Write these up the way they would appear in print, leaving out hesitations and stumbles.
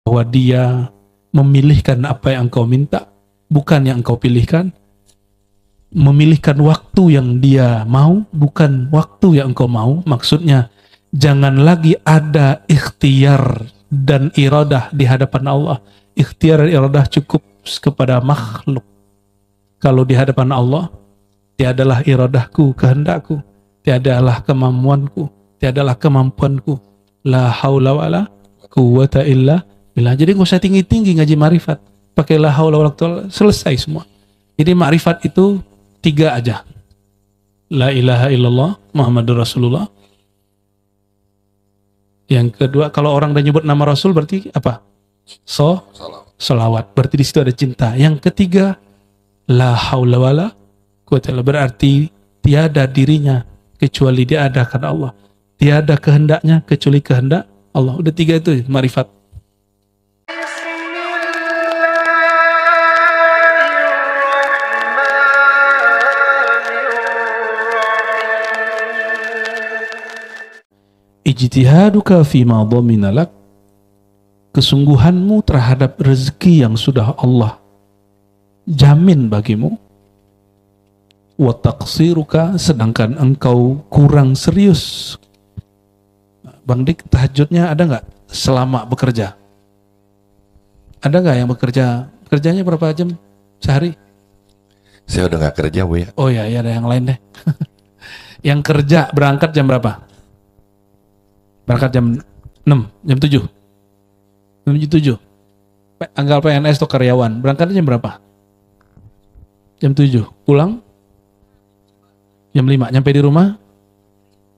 bahwa dia memilihkan apa yang engkau minta, bukan yang engkau pilihkan. Memilihkan waktu yang dia mau, bukan waktu yang engkau mau. Maksudnya, jangan lagi ada ikhtiar dan iradah di hadapan Allah. Ikhtiar dan iradah cukup kepada makhluk. Kalau di hadapan Allah, tiadalah iradahku, kehendakku, tiadalah kemampuanku, tiadalah kemampuanku. La haula wala quwata illa billah. Jadi nggak usah tinggi-tinggi ngaji ma'rifat. Pakai la haula wala quwata, selesai semua. Jadi ma'rifat itu 3 aja. La ilaha illallah Muhammadur Rasulullah. Yang kedua, kalau orang udah nyebut nama Rasul berarti apa? Salawat. Berarti di situ ada cinta. Yang ketiga, la haula wala quwata illa, berarti tiada dirinya kecuali dia ada karena Allah. Tiada kehendaknya kecuali kehendak Allah. Udah 3 itu ma'rifat. Ijtihaduka fima dhamina lak, kesungguhanmu terhadap rezeki yang sudah Allah jamin bagimu. Wa taqsiruka, sedangkan engkau kurang serius. Bang Dik, tahajudnya ada nggak selama bekerja? Ada nggak yang bekerja? Kerjanya berapa jam sehari? Saya udah nggak kerja, Bu ya. Oh ya, ada yang lain deh. Yang kerja berangkat jam berapa? Berangkat jam 6, jam 7. Jam 7. Anggap PNS atau karyawan, berangkatnya jam berapa? Jam 7. Pulang jam 5, nyampe di rumah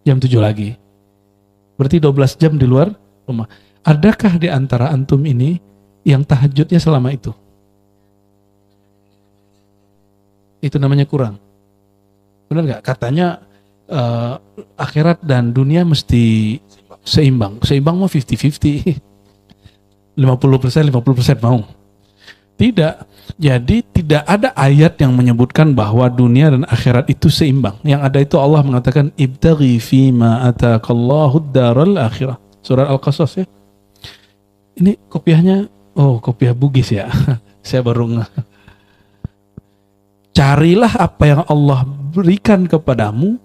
jam 7 lagi. Berarti 12 jam di luar rumah. Adakah di antara antum ini yang tahajudnya selama itu? Itu namanya kurang. Benar nggak? Katanya akhirat dan dunia mesti seimbang. Seimbang mau 50-50. 50% mau. Tidak. Jadi tidak ada ayat yang menyebutkan bahwa dunia dan akhirat itu seimbang. Yang ada itu Allah mengatakan ibtaghi fima ataakallahu ad-daral akhirah. Surat Al-Qasas ya. Ini kopiahnya, oh kopiah Bugis ya. Saya baru carilah apa yang Allah berikan kepadamu,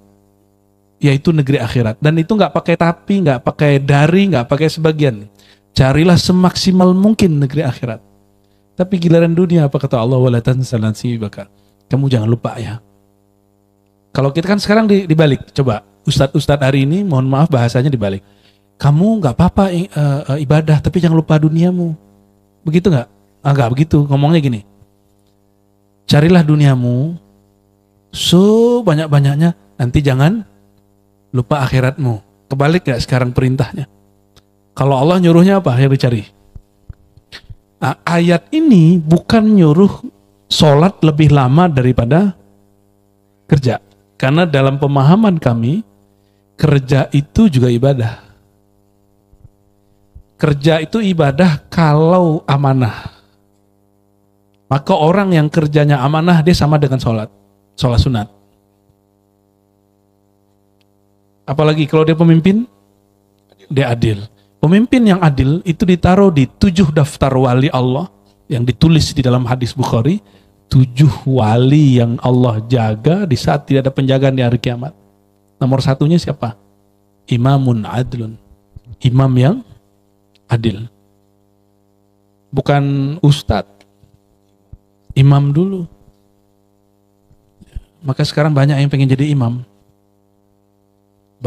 yaitu negeri akhirat. Dan itu nggak pakai tapi, nggak pakai dari, nggak pakai sebagian. Carilah semaksimal mungkin negeri akhirat. Tapi giliran dunia, apa kata Allah, wala tansa nasibaka. Kamu jangan lupa ya. Kalau kita kan sekarang dibalik, coba ustadz hari ini, mohon maaf bahasanya dibalik. Kamu nggak apa-apa ibadah, tapi jangan lupa duniamu. Begitu nggak? Nggak begitu. Ngomongnya gini. Carilah duniamu sebanyak-banyaknya, nanti jangan lupa akhiratmu. Kebalik nggak sekarang perintahnya? Kalau Allah nyuruhnya apa yang dicari? Nah, ayat ini bukan nyuruh sholat lebih lama daripada kerja. Karena dalam pemahaman kami, kerja itu juga ibadah. Kerja itu ibadah kalau amanah. Maka orang yang kerjanya amanah, dia sama dengan sholat sunat. Apalagi kalau dia pemimpin, dia adil. Pemimpin yang adil itu ditaruh di 7 daftar wali Allah yang ditulis di dalam hadis Bukhari. 7 wali yang Allah jaga di saat tidak ada penjagaan di hari kiamat. Nomor 1-nya siapa? Imamun adlun. Imam yang adil. Bukan ustadz. Imam dulu. Maka sekarang banyak yang pengen jadi imam.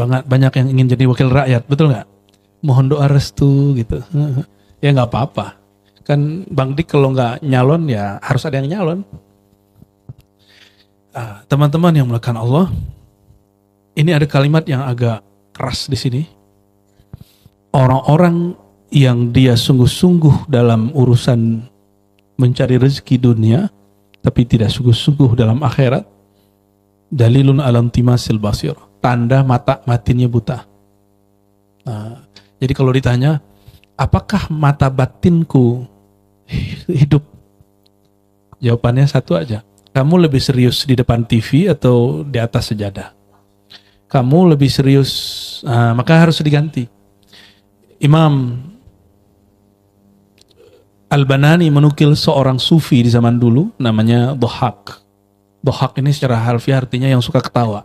Banyak yang ingin jadi wakil rakyat, betul nggak? Mohon doa restu gitu. Ya nggak apa-apa. Kan Bang Dik kalau nggak nyalon ya harus ada yang nyalon. Teman-teman yang melakukan Allah, ini ada kalimat yang agak keras di sini. Orang-orang yang dia sungguh-sungguh dalam urusan mencari rezeki dunia, tapi tidak sungguh-sungguh dalam akhirat, dalilun alam timasil basir, tanda mata batinnya buta. Jadi kalau ditanya, apakah mata batinku hidup? Jawabannya satu aja. Kamu lebih serius di depan TV atau di atas sejadah? Kamu lebih serius, maka harus diganti. Imam Al-Banani menukil seorang sufi di zaman dulu namanya Dhahak. Dhahak ini secara harfiah artinya yang suka ketawa.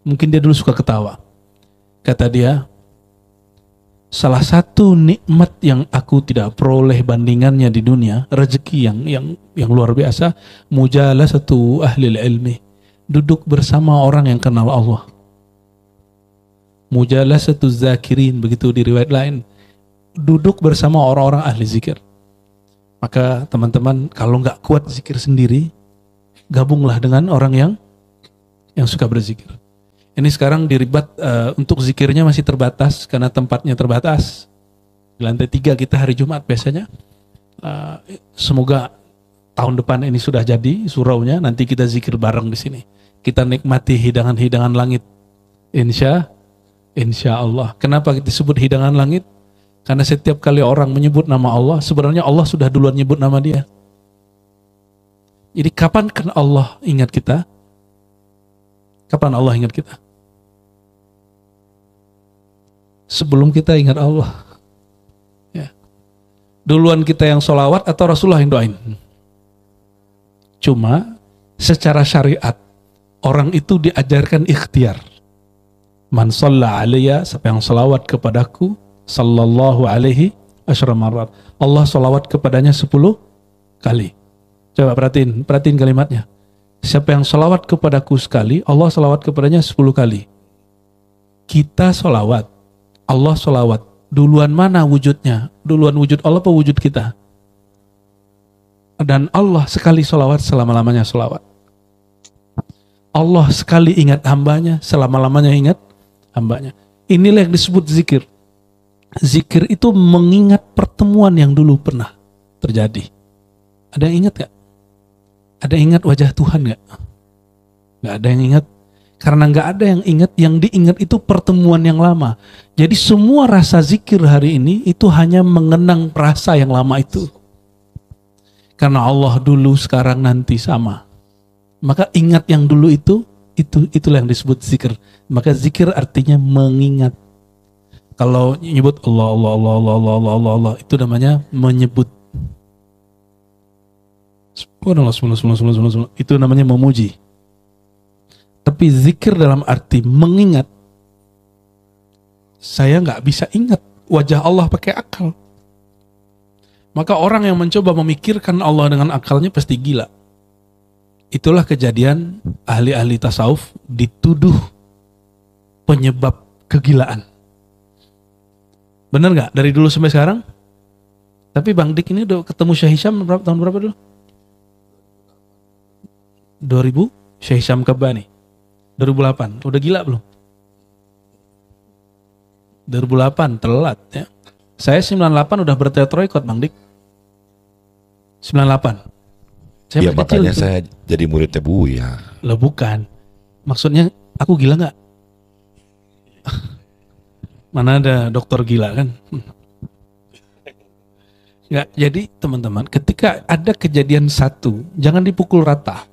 Mungkin dia dulu suka ketawa. Kata dia, salah satu nikmat yang aku tidak peroleh bandingannya di dunia, rezeki yang luar biasa, mujalasatu ahli ilmi, duduk bersama orang yang kenal Allah. Mujalasatu zakirin, begitu di riwayat lain, duduk bersama orang-orang ahli zikir. Maka teman-teman, kalau nggak kuat zikir sendiri, gabunglah dengan orang yang suka berzikir. Ini sekarang diribat untuk zikirnya masih terbatas karena tempatnya terbatas. Di lantai 3 kita hari Jumat biasanya. Semoga tahun depan ini sudah jadi suraunya. Nanti kita zikir bareng di sini. Kita nikmati hidangan-hidangan langit. Insya Allah. Kenapa kita sebut hidangan langit? Karena setiap kali orang menyebut nama Allah, sebenarnya Allah sudah duluan nyebut nama dia. Jadi kapan kan Allah ingat kita? Kapan Allah ingat kita? Sebelum kita ingat Allah. Ya. Duluan kita yang sholawat atau Rasulullah yang doain? Cuma secara syariat, orang itu diajarkan ikhtiar. Man shalla alayya, siapa yang sholawat kepadaku, sallallahu alaihi asyra marrat, Allah sholawat kepadanya 10 kali. Coba perhatiin kalimatnya. Siapa yang sholawat kepadaku sekali, Allah sholawat kepadanya 10 kali. Kita sholawat, Allah sholawat. Duluan mana wujudnya? Duluan wujud Allah apa wujud kita? Dan Allah sekali sholawat, selama-lamanya sholawat. Allah sekali ingat hambanya, selama-lamanya ingat hambanya. Inilah yang disebut zikir. Zikir itu mengingat pertemuan yang dulu pernah terjadi. Ada yang ingat gak? Ada yang ingat wajah Tuhan gak? Gak ada yang ingat. Karena gak ada yang ingat. Yang diingat itu pertemuan yang lama. Jadi semua rasa zikir hari ini itu hanya mengenang rasa yang lama itu. Karena Allah dulu, sekarang, nanti sama. Maka ingat yang dulu itulah yang disebut zikir. Maka zikir artinya mengingat. Kalau nyebut Allah, itu namanya menyebut. Itu namanya memuji. Tapi zikir dalam arti mengingat. Saya nggak bisa ingat wajah Allah pakai akal. Maka orang yang mencoba memikirkan Allah dengan akalnya pasti gila. Itulah kejadian ahli-ahli tasawuf dituduh penyebab kegilaan. Bener gak? Dari dulu sampai sekarang? Tapi Bang Dik ini udah ketemu Syekh Hisham tahun berapa dulu? 2000? Syekh Hisham Kabani 2008. Udah gila belum? 2008, telat ya. Saya 98 udah berteatroikot Bang Dik. 98. Saya ya makanya itu. Saya jadi muridnya Buya. Loh bukan. Maksudnya aku gila gak? Mana ada dokter gila kan? Nggak, jadi teman-teman, ketika ada kejadian satu, jangan dipukul rata.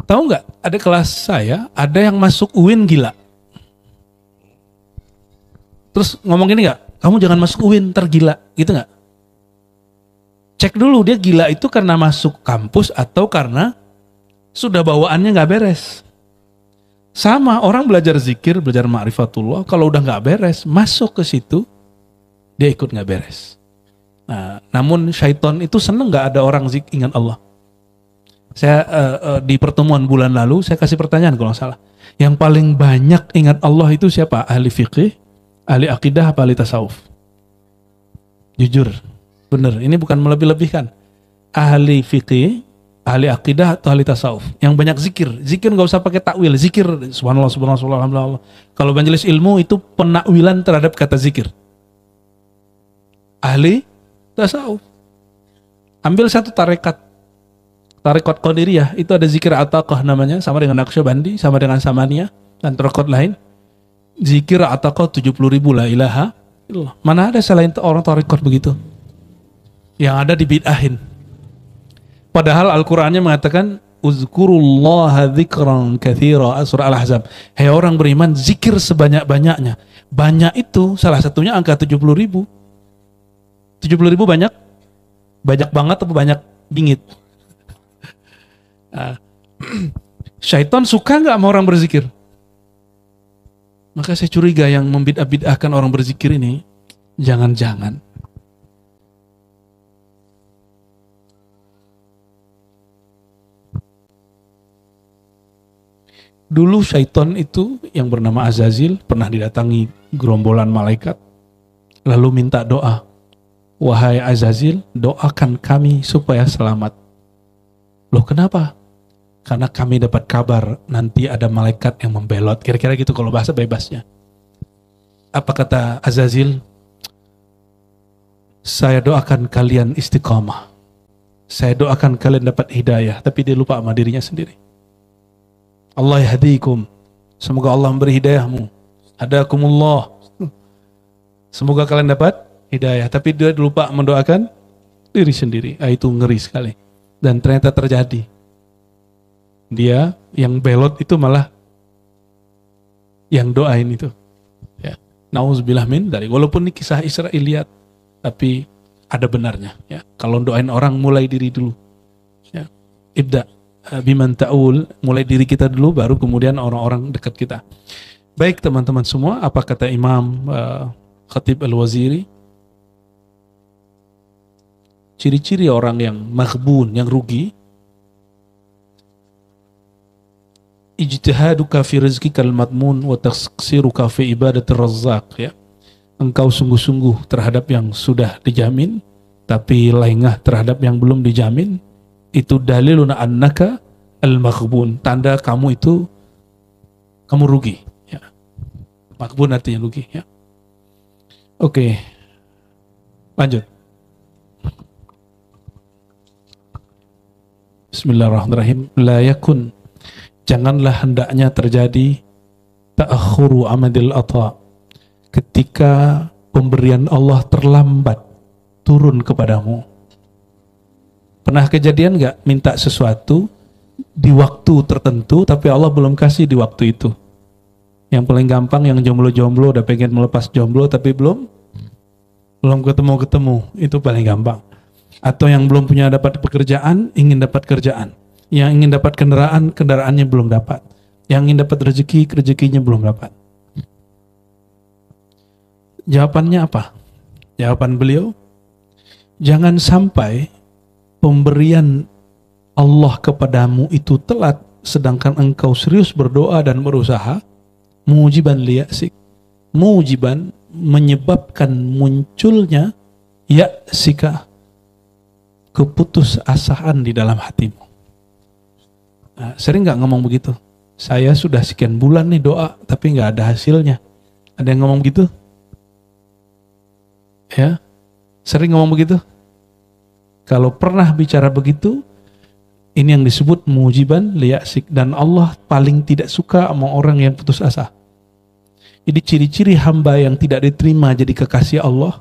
Tahu nggak? Ada kelas saya, ada yang masuk UIN gila. Terus ngomong gini nggak? Kamu jangan masuk UIN, ntar gila, gitu nggak? Cek dulu dia gila itu karena masuk kampus atau karena sudah bawaannya nggak beres. Sama orang belajar zikir, belajar ma'rifatullah, kalau udah nggak beres, masuk ke situ, dia ikut nggak beres. Nah, namun syaitan itu seneng nggak ada orang ingat Allah. Saya di pertemuan bulan lalu, saya kasih pertanyaan kalau nggak salah. Yang paling banyak ingat Allah itu siapa? Ahli fikih, ahli akidah, apa ahli tasawuf? Jujur, bener, ini bukan melebih-lebihkan. Ahli fikih, ahli akidah atau ahli tasawuf yang banyak zikir nggak usah pakai takwil, zikir subhanallah subhanallah alhamdulillah. Kalau majelis ilmu itu penakwilan terhadap kata zikir. Ahli tasawuf, ambil satu tarekat Qadiriyah, itu ada zikir ataqah namanya, sama dengan Naqsyabandi, sama dengan Samaniyah dan tarekat lain. Zikir ataqah 70.000 la ilaha illallah. Mana ada selain orang tarekat begitu yang ada dibid'ahin. Padahal Al-Qur'annya mengatakan uzkurullaha dzikran katsira, surah Al-Ahzab. Hei orang beriman, zikir sebanyak-banyaknya. Banyak itu salah satunya angka 70.000. 70.000 banyak? Banyak banget atau banyak bingit? Ah, syaitan suka nggak sama orang berzikir? Maka saya curiga yang membid'ah-bid'ahkan orang berzikir ini, jangan-jangan dulu syaitan itu yang bernama Azazil pernah didatangi gerombolan malaikat, lalu minta doa. Wahai Azazil, doakan kami supaya selamat. Loh kenapa? Karena kami dapat kabar nanti ada malaikat yang membelot. Kira-kira gitu kalau bahasa bebasnya. Apa kata Azazil? Saya doakan kalian istiqamah. Saya doakan kalian dapat hidayah. Tapi dia lupa sama dirinya sendiri. Allah yahdikum. Semoga Allah memberi hidayahmu. Hadakumullah. Semoga kalian dapat hidayah. Tapi dia lupa mendoakan diri sendiri. Itu ngeri sekali. Dan ternyata terjadi. Dia yang belot itu malah yang doain itu. Ya. Nauzubillah min dari. Walaupun ini kisah Israiliyat, tapi ada benarnya. Ya. Kalau doain orang mulai diri dulu. Ya. Ibda biman ta'ul, mulai diri kita dulu, baru kemudian orang-orang dekat kita. Baik teman-teman semua, apa kata Imam Khatib Al-Waziri? Ciri-ciri orang yang maghbun, yang rugi. Ijtihaduka fi rizqikal madmun wa taqsiruka fi ibadatir razzaq, ya. Engkau sungguh-sungguh terhadap yang sudah dijamin, tapi lengah terhadap yang belum dijamin. Itu dalilun annaka al-maghbun, tanda kamu itu kamu rugi, ya. Maghbun artinya rugi, ya. Oke. Lanjut. Bismillahirrahmanirrahim. La yakun, janganlah hendaknya terjadi ta'akhuru amadil ata, ketika pemberian Allah terlambat turun kepadamu. Pernah kejadian nggak minta sesuatu di waktu tertentu tapi Allah belum kasih di waktu itu? Yang paling gampang yang jomblo-jomblo udah pengen melepas jomblo tapi belum ketemu, itu paling gampang. Atau yang belum punya dapat pekerjaan, ingin dapat kerjaan. Yang ingin dapat kendaraan, kendaraannya belum dapat. Yang ingin dapat rezeki, rezekinya belum dapat. Jawabannya apa? Jawaban beliau, jangan sampai pemberian Allah kepadamu itu telat, sedangkan engkau serius berdoa dan berusaha. Mujiban liya'sik, mujiban menyebabkan munculnya ya'sika, keputusasaan di dalam hatimu. Nah, sering nggak ngomong begitu? Saya sudah sekian bulan nih doa tapi nggak ada hasilnya. Ada yang ngomong begitu? Ya, sering ngomong begitu? Kalau pernah bicara begitu, ini yang disebut mujiban liya'sik. Dan Allah paling tidak suka sama orang yang putus asa. Jadi ciri-ciri hamba yang tidak diterima jadi kekasih Allah,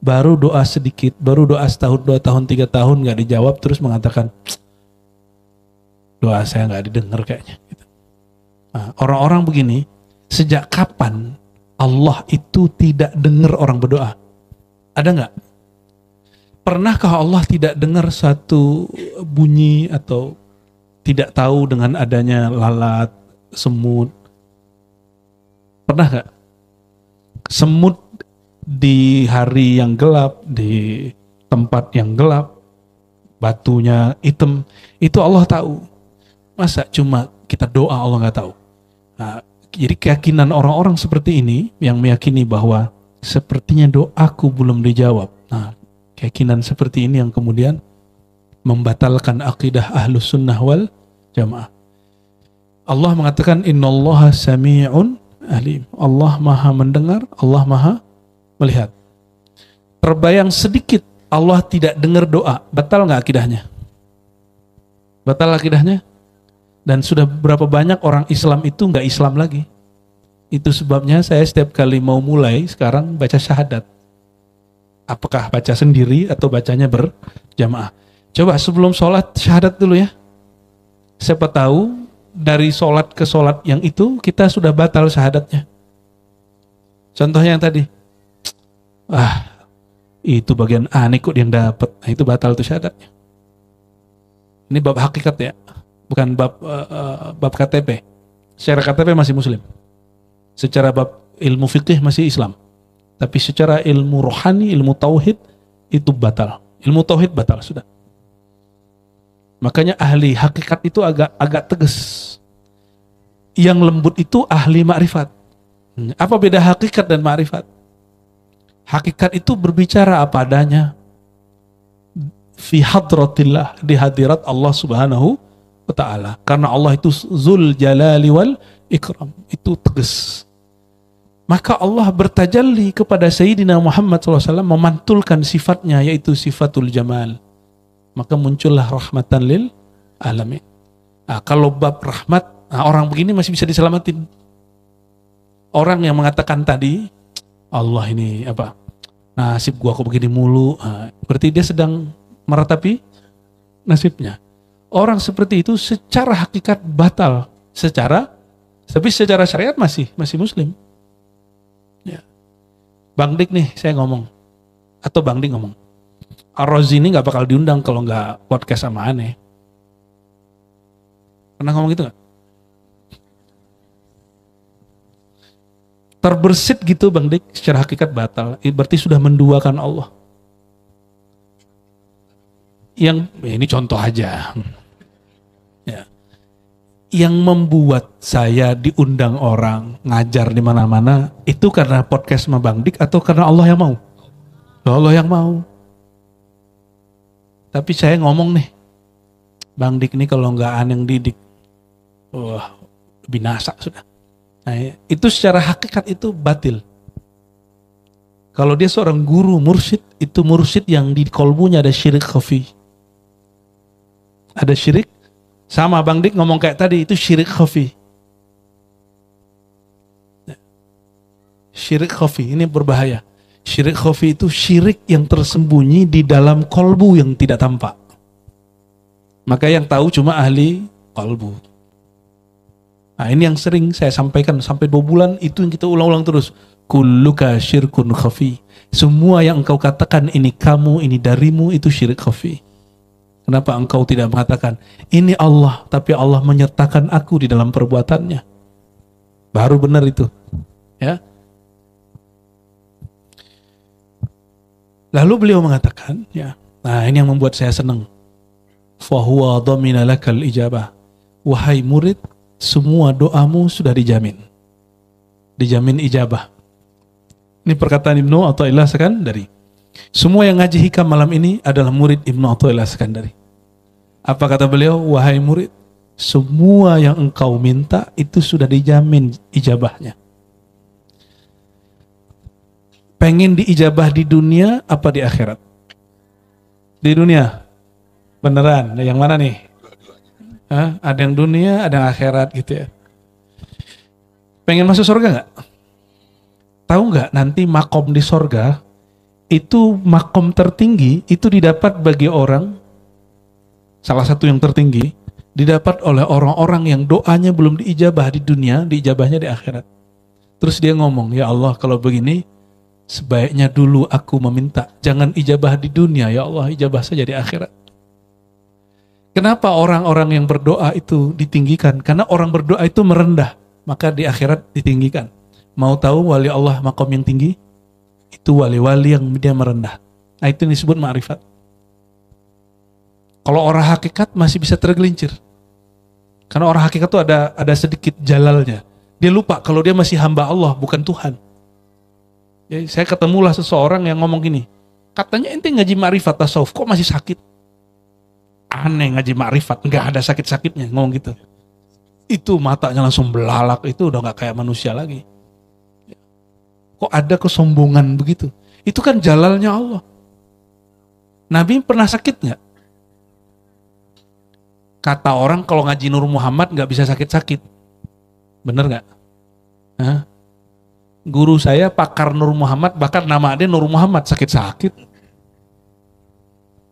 baru doa sedikit, baru doa setahun, 2 tahun, 3 tahun gak dijawab, terus mengatakan, doa saya gak didengar kayaknya. Nah, orang-orang begini, sejak kapan Allah itu tidak dengar orang berdoa? Ada gak? Pernahkah Allah tidak dengar satu bunyi atau tidak tahu dengan adanya lalat, semut? Pernah gak? Semut di hari yang gelap, di tempat yang gelap, batunya hitam, itu Allah tahu. Masa cuma kita doa Allah gak tahu? Nah, jadi keyakinan orang-orang seperti ini yang meyakini bahwa sepertinya doaku belum dijawab. Nah, keyakinan seperti ini yang kemudian membatalkan akidah ahlus sunnah wal jamaah. Allah mengatakan innallaha sami'un alim. Allah maha mendengar, Allah maha melihat. Terbayang sedikit Allah tidak dengar doa, batal nggak akidahnya? Batal akidahnya? Dan sudah berapa banyak orang Islam itu nggak Islam lagi. Itu sebabnya saya setiap kali mau mulai sekarang baca syahadat. Apakah baca sendiri atau bacanya berjamaah? Coba sebelum sholat syahadat dulu ya. Siapa tahu dari sholat ke sholat yang itu kita sudah batal syahadatnya. Contohnya yang tadi. itu bagian A nih kok yang dapat. Nah, itu batal tuh syahadatnya. Ini bab hakikat ya, bukan bab KTP. Secara KTP masih muslim. Secara bab ilmu fikih masih Islam. Tapi secara ilmu rohani, ilmu tauhid itu batal. Ilmu tauhid batal sudah. Makanya ahli hakikat itu agak tegas. Yang lembut itu ahli ma'rifat. Apa beda hakikat dan ma'rifat? Hakikat itu berbicara apa adanya fi hadratillah, di hadirat Allah Subhanahu wa ta'ala. Karena Allah itu Zul Jalali wal Ikram, itu tegas. Maka Allah bertajalli kepada Sayyidina Muhammad SAW, memantulkan sifatnya, yaitu sifatul jamal. Maka muncullah rahmatan lil alamin. Nah, kalau bab rahmat, orang begini masih bisa diselamatin. Orang yang mengatakan tadi, Allah ini apa? Nasib gua kok begini mulu. Berarti dia sedang meratapi nasibnya. Orang seperti itu secara hakikat batal, tapi secara syariat masih muslim. Ya. Bang Dik nih saya ngomong, atau Bang Dik ngomong, Ar-Razi ini nggak bakal diundang kalau nggak podcast sama Aneh. Pernah ngomong gitu nggak? Terbersit gitu Bang Dik, secara hakikat batal. Berarti sudah menduakan Allah. Ini contoh aja. Ya. Yang membuat saya diundang orang ngajar di mana-mana itu karena podcast sama Bang Dik atau karena Allah yang mau? Allah yang mau. Tapi saya ngomong nih, Bang Dik ini kalau nggak Aneh yang didik, wah binasa sudah. Nah, itu secara hakikat itu batil. Kalau dia seorang guru mursyid, itu mursyid yang di kolbunya ada syirik khafi. Ada syirik, sama Bang Dik ngomong kayak tadi, itu syirik khafi. Syirik khafi, ini berbahaya. Syirik khafi itu syirik yang tersembunyi di dalam kolbu yang tidak tampak. Maka yang tahu cuma ahli kolbu. Nah, ini yang sering saya sampaikan sampai 2 bulan, itu yang kita ulang-ulang terus. Kulluka syirkun khafi. Semua yang engkau katakan ini kamu, ini darimu, itu syirik khafi. Kenapa engkau tidak mengatakan ini Allah, tapi Allah menyertakan aku di dalam perbuatannya? Baru benar itu. Ya. Lalu beliau mengatakan, ya. Nah, ini yang membuat saya senang. Fa huwa dhamina lakal ijabah. Wahai murid, semua doamu sudah dijamin. Dijamin ijabah. Ini perkataan Ibnu Athaillah Sekandari. Semua yang ngaji hikam malam ini adalah murid Ibnu Athaillah Sekandari. Apa kata beliau? Wahai murid, semua yang engkau minta itu sudah dijamin ijabahnya. Pengen diijabah di dunia apa di akhirat? Di dunia. Beneran? Yang mana nih? Ada yang dunia, ada yang akhirat gitu ya. Pengen masuk surga nggak? Tahu nggak nanti makom di surga itu makom tertinggi itu didapat bagi orang, salah satu yang tertinggi didapat oleh orang-orang yang doanya belum diijabah di dunia, diijabahnya di akhirat. Terus dia ngomong, ya Allah kalau begini sebaiknya dulu aku meminta jangan ijabah di dunia, ya Allah ijabah saja di akhirat. Kenapa orang-orang yang berdoa itu ditinggikan? Karena orang berdoa itu merendah, maka di akhirat ditinggikan. Mau tahu wali Allah makom yang tinggi? Itu wali-wali yang dia merendah. Nah, itu disebut ma'rifat. Kalau orang hakikat masih bisa tergelincir. Karena orang hakikat itu ada sedikit jalalnya. Dia lupa kalau dia masih hamba Allah, bukan Tuhan. Jadi saya ketemulah seseorang yang ngomong gini, katanya ente ngaji ma'rifat tasawuf, kok masih sakit? Aneh ngaji ma'rifat, nggak ada sakit-sakitnya, ngomong gitu. Itu matanya langsung belalak, itu udah nggak kayak manusia lagi. Kok ada kesombongan begitu? Itu kan jalalnya Allah. Nabi pernah sakit nggak? Kata orang kalau ngaji Nur Muhammad nggak bisa sakit-sakit. Bener nggak? Guru saya pakar Nur Muhammad, bahkan nama dia Nur Muhammad, sakit-sakit.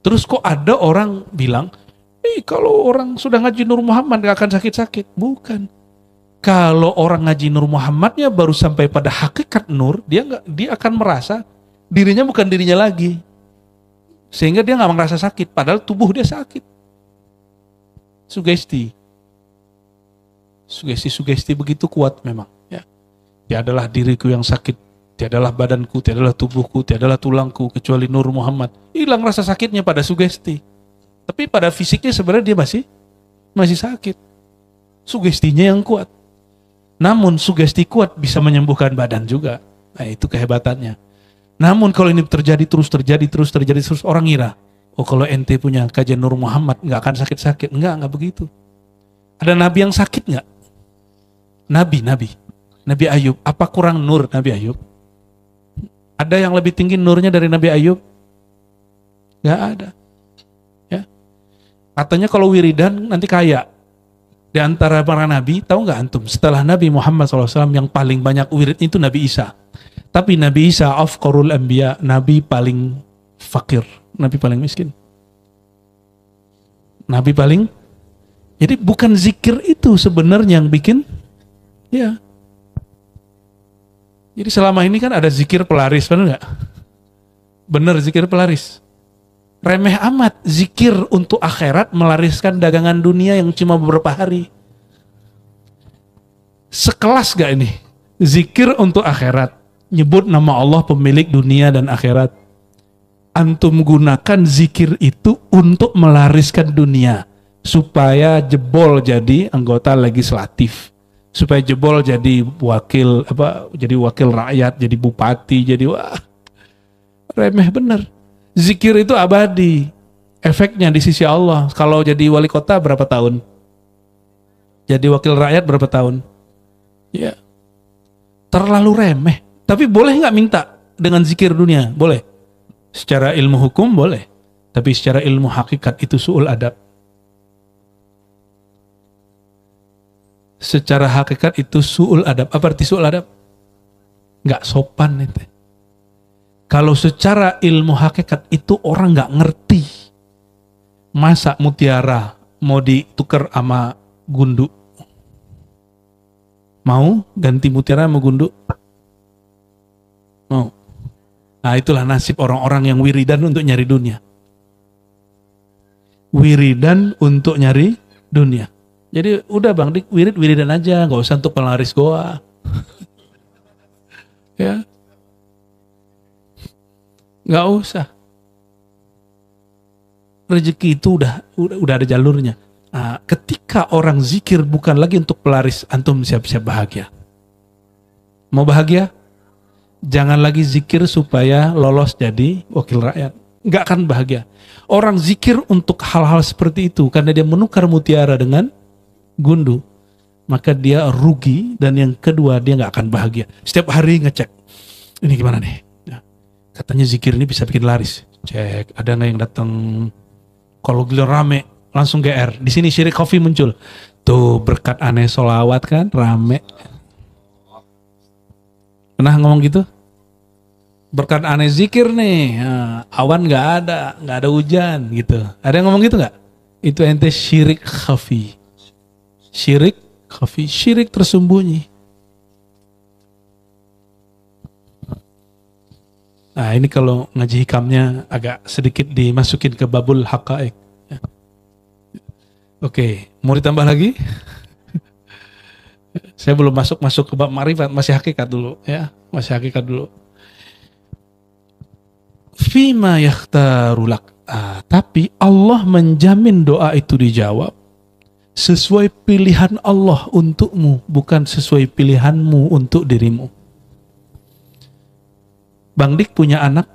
Terus kok ada orang bilang, kalau orang sudah ngaji Nur Muhammad gak akan sakit-sakit. Bukan. Kalau orang ngaji Nur Muhammadnya baru sampai pada hakikat nur, dia akan merasa Dirinya bukan dirinya lagi. Sehingga dia nggak merasa sakit, padahal tubuh dia sakit. Sugesti begitu kuat memang. Ya. Tiadalah diriku yang sakit, tiadalah badanku, tiadalah tubuhku, tiadalah tulangku, kecuali Nur Muhammad. Hilang rasa sakitnya pada sugesti. Tapi pada fisiknya sebenarnya dia masih sakit. Sugestinya yang kuat. Namun sugesti kuat bisa menyembuhkan badan juga. Nah, itu kehebatannya. Namun kalau ini terjadi terus, orang ngira, oh kalau ente punya kajian Nur Muhammad nggak akan sakit-sakit. Nggak begitu. Ada nabi yang sakit nggak? Nabi Ayub. Apa kurang nur Nabi Ayub? Ada yang lebih tinggi nurnya dari Nabi Ayub? Nggak ada. Ya. Katanya kalau wiridan nanti kaya. Di antara para nabi, tahu nggak antum? Setelah Nabi Muhammad SAW yang paling banyak wirid itu Nabi Isa. Tapi Nabi Isa afqarul anbiya, nabi paling fakir, nabi paling miskin. Jadi bukan zikir itu sebenarnya yang bikin, ya. Jadi selama ini kan ada zikir pelaris, benar nggak? Benar, zikir pelaris. Remeh amat zikir untuk akhirat melariskan dagangan dunia yang cuma beberapa hari. Sekelas gak ini? Zikir untuk akhirat, nyebut nama Allah pemilik dunia dan akhirat. Antum gunakan zikir itu untuk melariskan dunia, supaya jebol jadi anggota legislatif, supaya jebol jadi wakil rakyat, jadi bupati, jadi wah, remeh bener. Zikir itu abadi, efeknya di sisi Allah. Kalau jadi wali kota berapa tahun? Jadi wakil rakyat berapa tahun? Ya, terlalu remeh. Tapi boleh nggak minta dengan zikir dunia? Boleh. Secara ilmu hukum boleh. Tapi secara ilmu hakikat itu su'ul adab. Secara hakikat itu su'ul adab. Apa arti su'ul adab? Nggak sopan itu. Kalau secara ilmu hakikat itu orang nggak ngerti. Masa mutiara mau ditukar sama gundu? Mau ganti mutiara sama gundu? Mau. Nah, itulah nasib orang-orang yang wiridan untuk nyari dunia. Wiridan untuk nyari dunia. Jadi udah Bang Dik, wiridan aja, nggak usah untuk pelaris goa. Ya. Nggak usah. Rezeki itu udah ada jalurnya. Nah, ketika orang zikir bukan lagi untuk pelaris, antum siap-siap bahagia. Mau bahagia? Jangan lagi zikir supaya lolos jadi wakil rakyat. Nggak akan bahagia. Orang zikir untuk hal-hal seperti itu karena dia menukar mutiara dengan gundu, maka dia rugi, dan yang kedua dia nggak akan bahagia. Setiap hari ngecek, ini gimana nih? Katanya zikir ini bisa bikin laris. Cek, ada nggak yang datang? Kalau gila rame, langsung GR. Di sini Syirik Coffee muncul. Tuh berkat aneh solawat kan, rame. Pernah ngomong gitu? Berkat aneh zikir nih, awan nggak ada hujan gitu. Ada yang ngomong gitu nggak? Itu ente Syirik Coffee. Syirik Coffee, syirik tersembunyi. Nah ini kalau ngaji hikamnya agak sedikit dimasukin ke babul haqa'iq. Ya. Oke, mau ditambah lagi? Saya belum masuk ke bab ma'rifat, masih hakikat dulu ya, masih hakikat dulu. Fima yakhtarulak. Tapi Allah menjamin doa itu dijawab sesuai pilihan Allah untukmu, bukan sesuai pilihanmu untuk dirimu. Bang Dik punya anak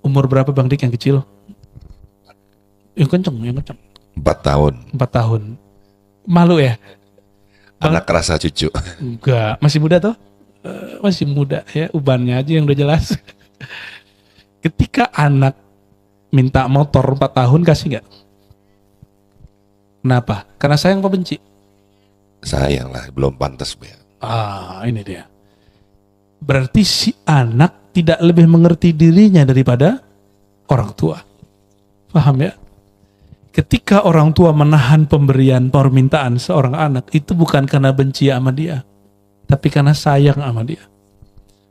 umur berapa Bang Dik yang kecil? Yang kenceng. 4 tahun. 4 tahun. Malu ya? Anak rasa cucu. Enggak, masih muda toh? Masih muda ya, ubannya aja yang udah jelas. Ketika anak minta motor 4 tahun kasih nggak? Kenapa? Karena sayang apa benci? Sayang lah, belum pantas. Ini dia. Berarti si anak tidak lebih mengerti dirinya daripada orang tua. Paham ya? Ketika orang tua menahan pemberian permintaan seorang anak, itu bukan karena benci sama dia, tapi karena sayang sama dia.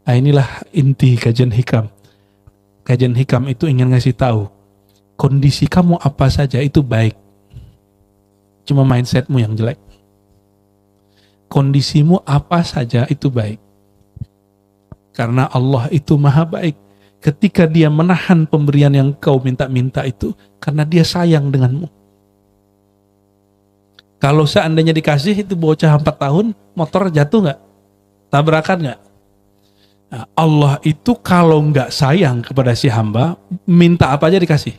Nah inilah inti kajian hikam. kajian hikam itu ingin ngasih tahu, kondisi kamu apa saja itu baik. Cuma mindsetmu yang jelek. Kondisimu apa saja itu baik. Karena Allah itu maha baik. Ketika dia menahan pemberian yang kau minta-minta itu, karena dia sayang denganmu. Kalau seandainya dikasih itu bocah 4 tahun, motor jatuh nggak? Tabrakan nggak? Nah, Allah itu kalau nggak sayang kepada si hamba, minta apa aja dikasih.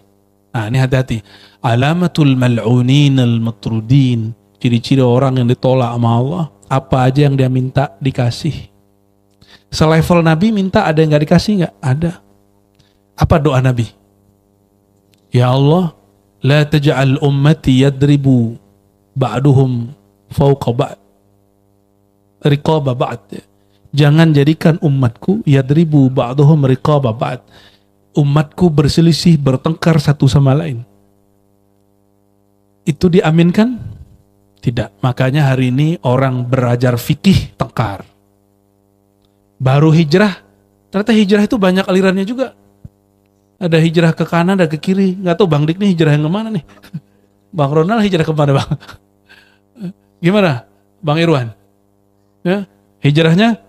Nah, ini hati-hati. Alamatul mal'unin al-matrudin. Ciri-ciri orang yang ditolak sama Allah, apa aja yang dia minta dikasih. Selevel Nabi minta ada yang nggak dikasih nggak? Ada. Apa doa Nabi? Ya Allah, la taj'al ummati yadribu ba'duhum fawqa ba'd. Riqaba ba'd. Jangan jadikan umatku yadribu ba'duhum riqaba ba'd. Umatku berselisih, bertengkar satu sama lain. Itu diaminkan? Tidak. Makanya hari ini orang belajar fikih tengkar. Baru hijrah, ternyata hijrah itu banyak alirannya juga. Ada hijrah ke kanan, ada ke kiri. Nggak tahu Bang Dik nih hijrah yang kemana nih? Bang Ronald hijrah kemana Bang? Gimana Bang Irwan? Ya, hijrahnya?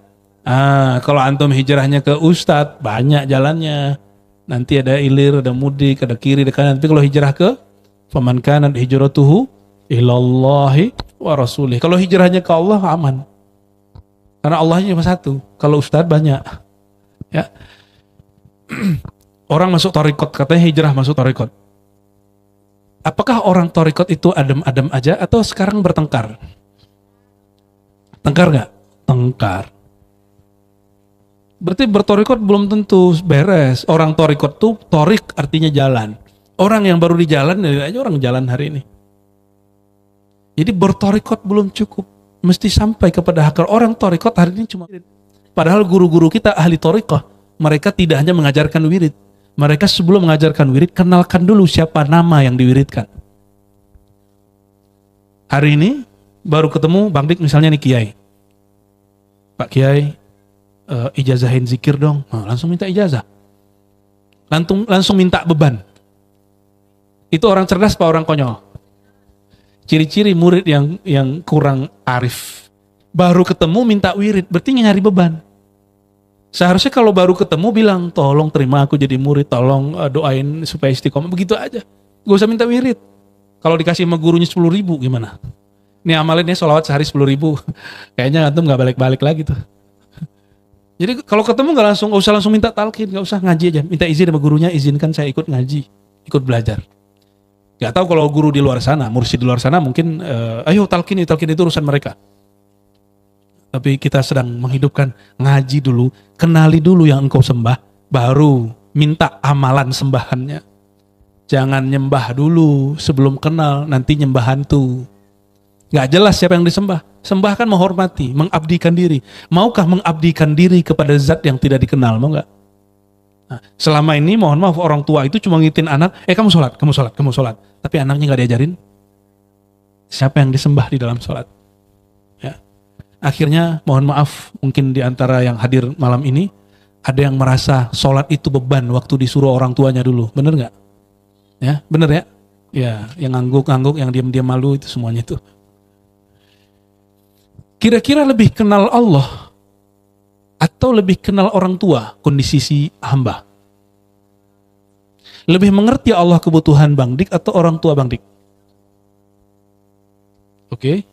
Kalau antum hijrahnya ke Ustadz, banyak jalannya. Nanti ada ilir, ada mudik, ada kiri, ada kanan. Tapi kalau hijrah ke faman kanat hijratuhu ilallahi wa rasulih. Kalau hijrahnya ke Allah aman. Karena Allahnya cuma satu. Kalau Ustadz banyak. Ya. Orang masuk thariqat, katanya hijrah masuk thariqat. Apakah orang thariqat itu adem-adem aja atau sekarang bertengkar? Tengkar nggak? Tengkar. Berarti bertorikot belum tentu beres. Orang torikot tuh, torik artinya jalan. Orang yang baru di jalan, aja orang jalan hari ini. Jadi bertorikot belum cukup. Mesti sampai kepada hakar. Orang torikot hari ini cuma wirid. Padahal guru-guru kita ahli torikoh. Mereka tidak hanya mengajarkan wirid. Mereka sebelum mengajarkan wirid, kenalkan dulu siapa nama yang diwiridkan. Hari ini, baru ketemu Bang Dik misalnya nih Kiai. Pak Kiai, ijazahin zikir dong. Nah, langsung minta ijazah. Langsung minta beban. Itu orang cerdas apa orang konyol? Ciri-ciri murid yang kurang arif. Baru ketemu minta wirid, berarti nyari beban. Seharusnya kalau baru ketemu bilang, tolong terima aku jadi murid, tolong doain supaya istiqomah, begitu aja. Gak usah minta wirid. Kalau dikasih sama gurunya 10.000 gimana? Ini amalinnya sholawat sehari 10.000. Kayaknya antum gak balik-balik lagi tuh. Jadi kalau ketemu gak usah langsung minta talqin, gak usah ngaji aja. Minta izin sama gurunya, izinkan saya ikut ngaji, ikut belajar. Gak tahu kalau guru di luar sana, mursyid di luar sana mungkin, ayo talqin itu urusan mereka. Tapi kita sedang menghidupkan, ngaji dulu, kenali dulu yang engkau sembah, baru minta amalan sembahannya. Jangan nyembah dulu sebelum kenal, nanti nyembah hantu. Gak jelas siapa yang disembah. Sembah kan menghormati, mengabdikan diri. Maukah mengabdikan diri kepada zat yang tidak dikenal? Mau gak? Nah, selama ini mohon maaf orang tua itu cuma ngitin anak, kamu sholat. Tapi anaknya gak diajarin siapa yang disembah di dalam sholat. Ya. Akhirnya mohon maaf mungkin di antara yang hadir malam ini ada yang merasa sholat itu beban waktu disuruh orang tuanya dulu. Bener gak? Ya, bener ya? Ya, yang ngangguk-ngangguk, yang diam-diam malu itu semuanya itu. Kira-kira lebih kenal Allah atau lebih kenal orang tua kondisi si hamba? Lebih mengerti Allah kebutuhan Bang Dik atau orang tua Bang Dik? Oke.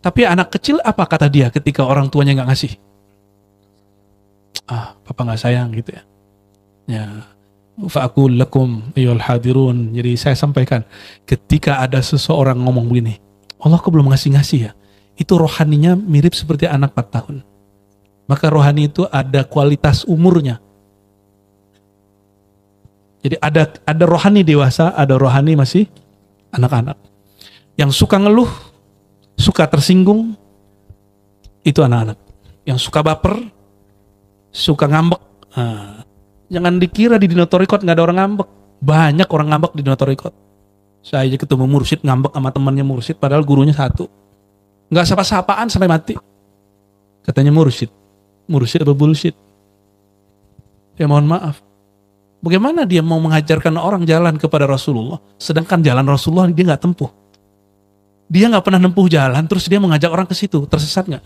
Tapi anak kecil apa kata dia ketika orang tuanya nggak ngasih? Papa nggak sayang gitu ya. Ya. Fa'akul lakum ayyuhal hadirun. Jadi saya sampaikan, ketika ada seseorang ngomong begini, Allah kok belum ngasih-ngasih ya? Itu rohaninya mirip seperti anak 4 tahun. Maka rohani itu ada kualitas umurnya. Jadi ada rohani dewasa, ada rohani masih anak-anak. Yang suka ngeluh, suka tersinggung, itu anak-anak. Yang suka baper, suka ngambek. Jangan dikira di dinotorikot nggak ada orang ngambek. Banyak orang ngambek di dinotorikot. Saya aja ketemu mursyid ngambek sama temannya mursyid, padahal gurunya satu. Nggak sapa-sapaan sampai mati. Katanya mursyid apa bullshit? Ya mohon maaf. Bagaimana dia mau mengajarkan orang jalan kepada Rasulullah, sedangkan jalan Rasulullah dia nggak tempuh. Dia nggak pernah nempuh jalan, terus dia mengajak orang ke situ, tersesat nggak?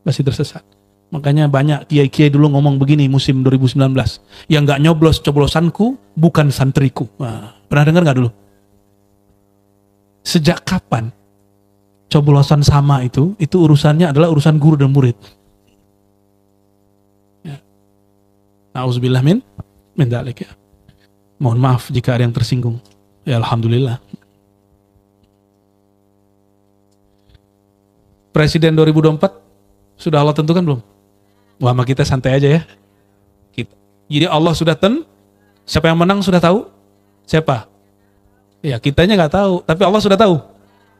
Pasti tersesat. Makanya banyak kiai-kiai dulu ngomong begini musim 2019, yang nggak nyoblos coblosanku bukan santriku. Nah, pernah dengar nggak dulu? Sejak kapan coblosan sama itu urusannya adalah urusan guru dan murid? Ya. Nauzubillah min dalik ya. Mohon maaf jika ada yang tersinggung. Ya alhamdulillah. Presiden 2024 sudah Allah tentukan belum? Wah, sama kita santai aja ya. Jadi Allah sudah siapa yang menang sudah tahu? Siapa? Ya kitanya nggak tahu, tapi Allah sudah tahu.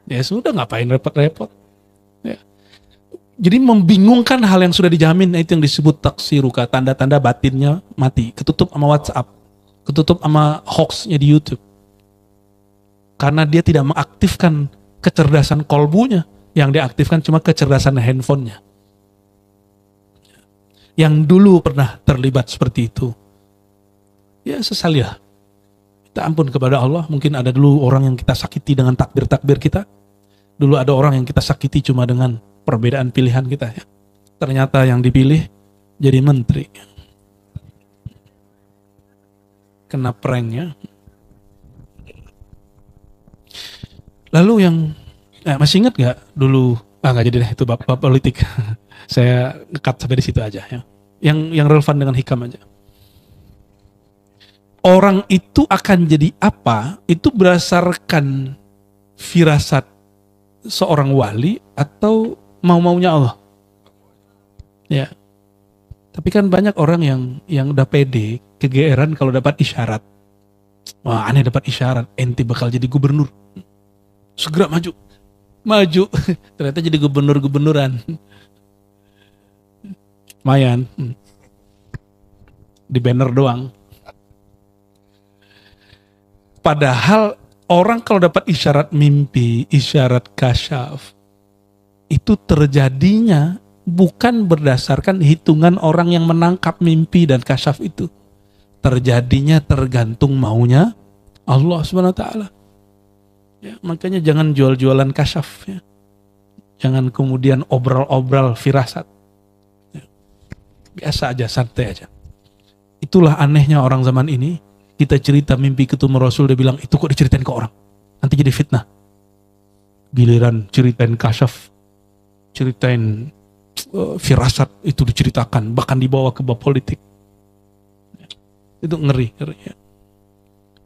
Ya sudah, ngapain repot-repot? Ya. Jadi membingungkan hal yang sudah dijamin, itu yang disebut taksiruka, tanda-tanda batinnya mati, ketutup sama WhatsApp, ketutup sama hoaxnya di YouTube. Karena dia tidak mengaktifkan kecerdasan kolbunya, yang diaktifkan cuma kecerdasan handphonenya. Yang dulu pernah terlibat seperti itu, ya sesalilah. Kita ampun kepada Allah. Mungkin ada dulu orang yang kita sakiti dengan takbir-takbir kita. Dulu ada orang yang kita sakiti cuma dengan perbedaan pilihan kita ya. Ternyata yang dipilih jadi menteri. Kena pranknya. Lalu yang masih ingat gak dulu? Gak jadi deh, itu bab politik. Saya ngekat sampai di situ aja ya. Yang relevan dengan hikam aja. Orang itu akan jadi apa? Itu berdasarkan firasat seorang wali atau mau-maunya Allah. Ya. Tapi kan banyak orang yang udah pede, kegeeran kalau dapat isyarat. Wah, aneh dapat isyarat, ente bakal jadi gubernur. Segera maju. Ternyata jadi gubernur-gubernuran. Lumayan. Di banner doang. Padahal orang kalau dapat isyarat mimpi, isyarat kasyaf, itu terjadinya bukan berdasarkan hitungan orang yang menangkap mimpi dan kasyaf itu. Terjadinya tergantung maunya Allah Subhanahu wa taala. Ya, makanya jangan jual-jualan kasyaf ya. Jangan kemudian obral-obral firasat. Ya. Biasa aja, santai aja. Itulah anehnya orang zaman ini. Kita cerita mimpi ketemu Rasul, dia bilang, itu kok diceritain ke orang? Nanti jadi fitnah. Giliran ceritain kasyaf, ceritain firasat, itu diceritakan, bahkan dibawa ke bab politik. Itu ngeri ya.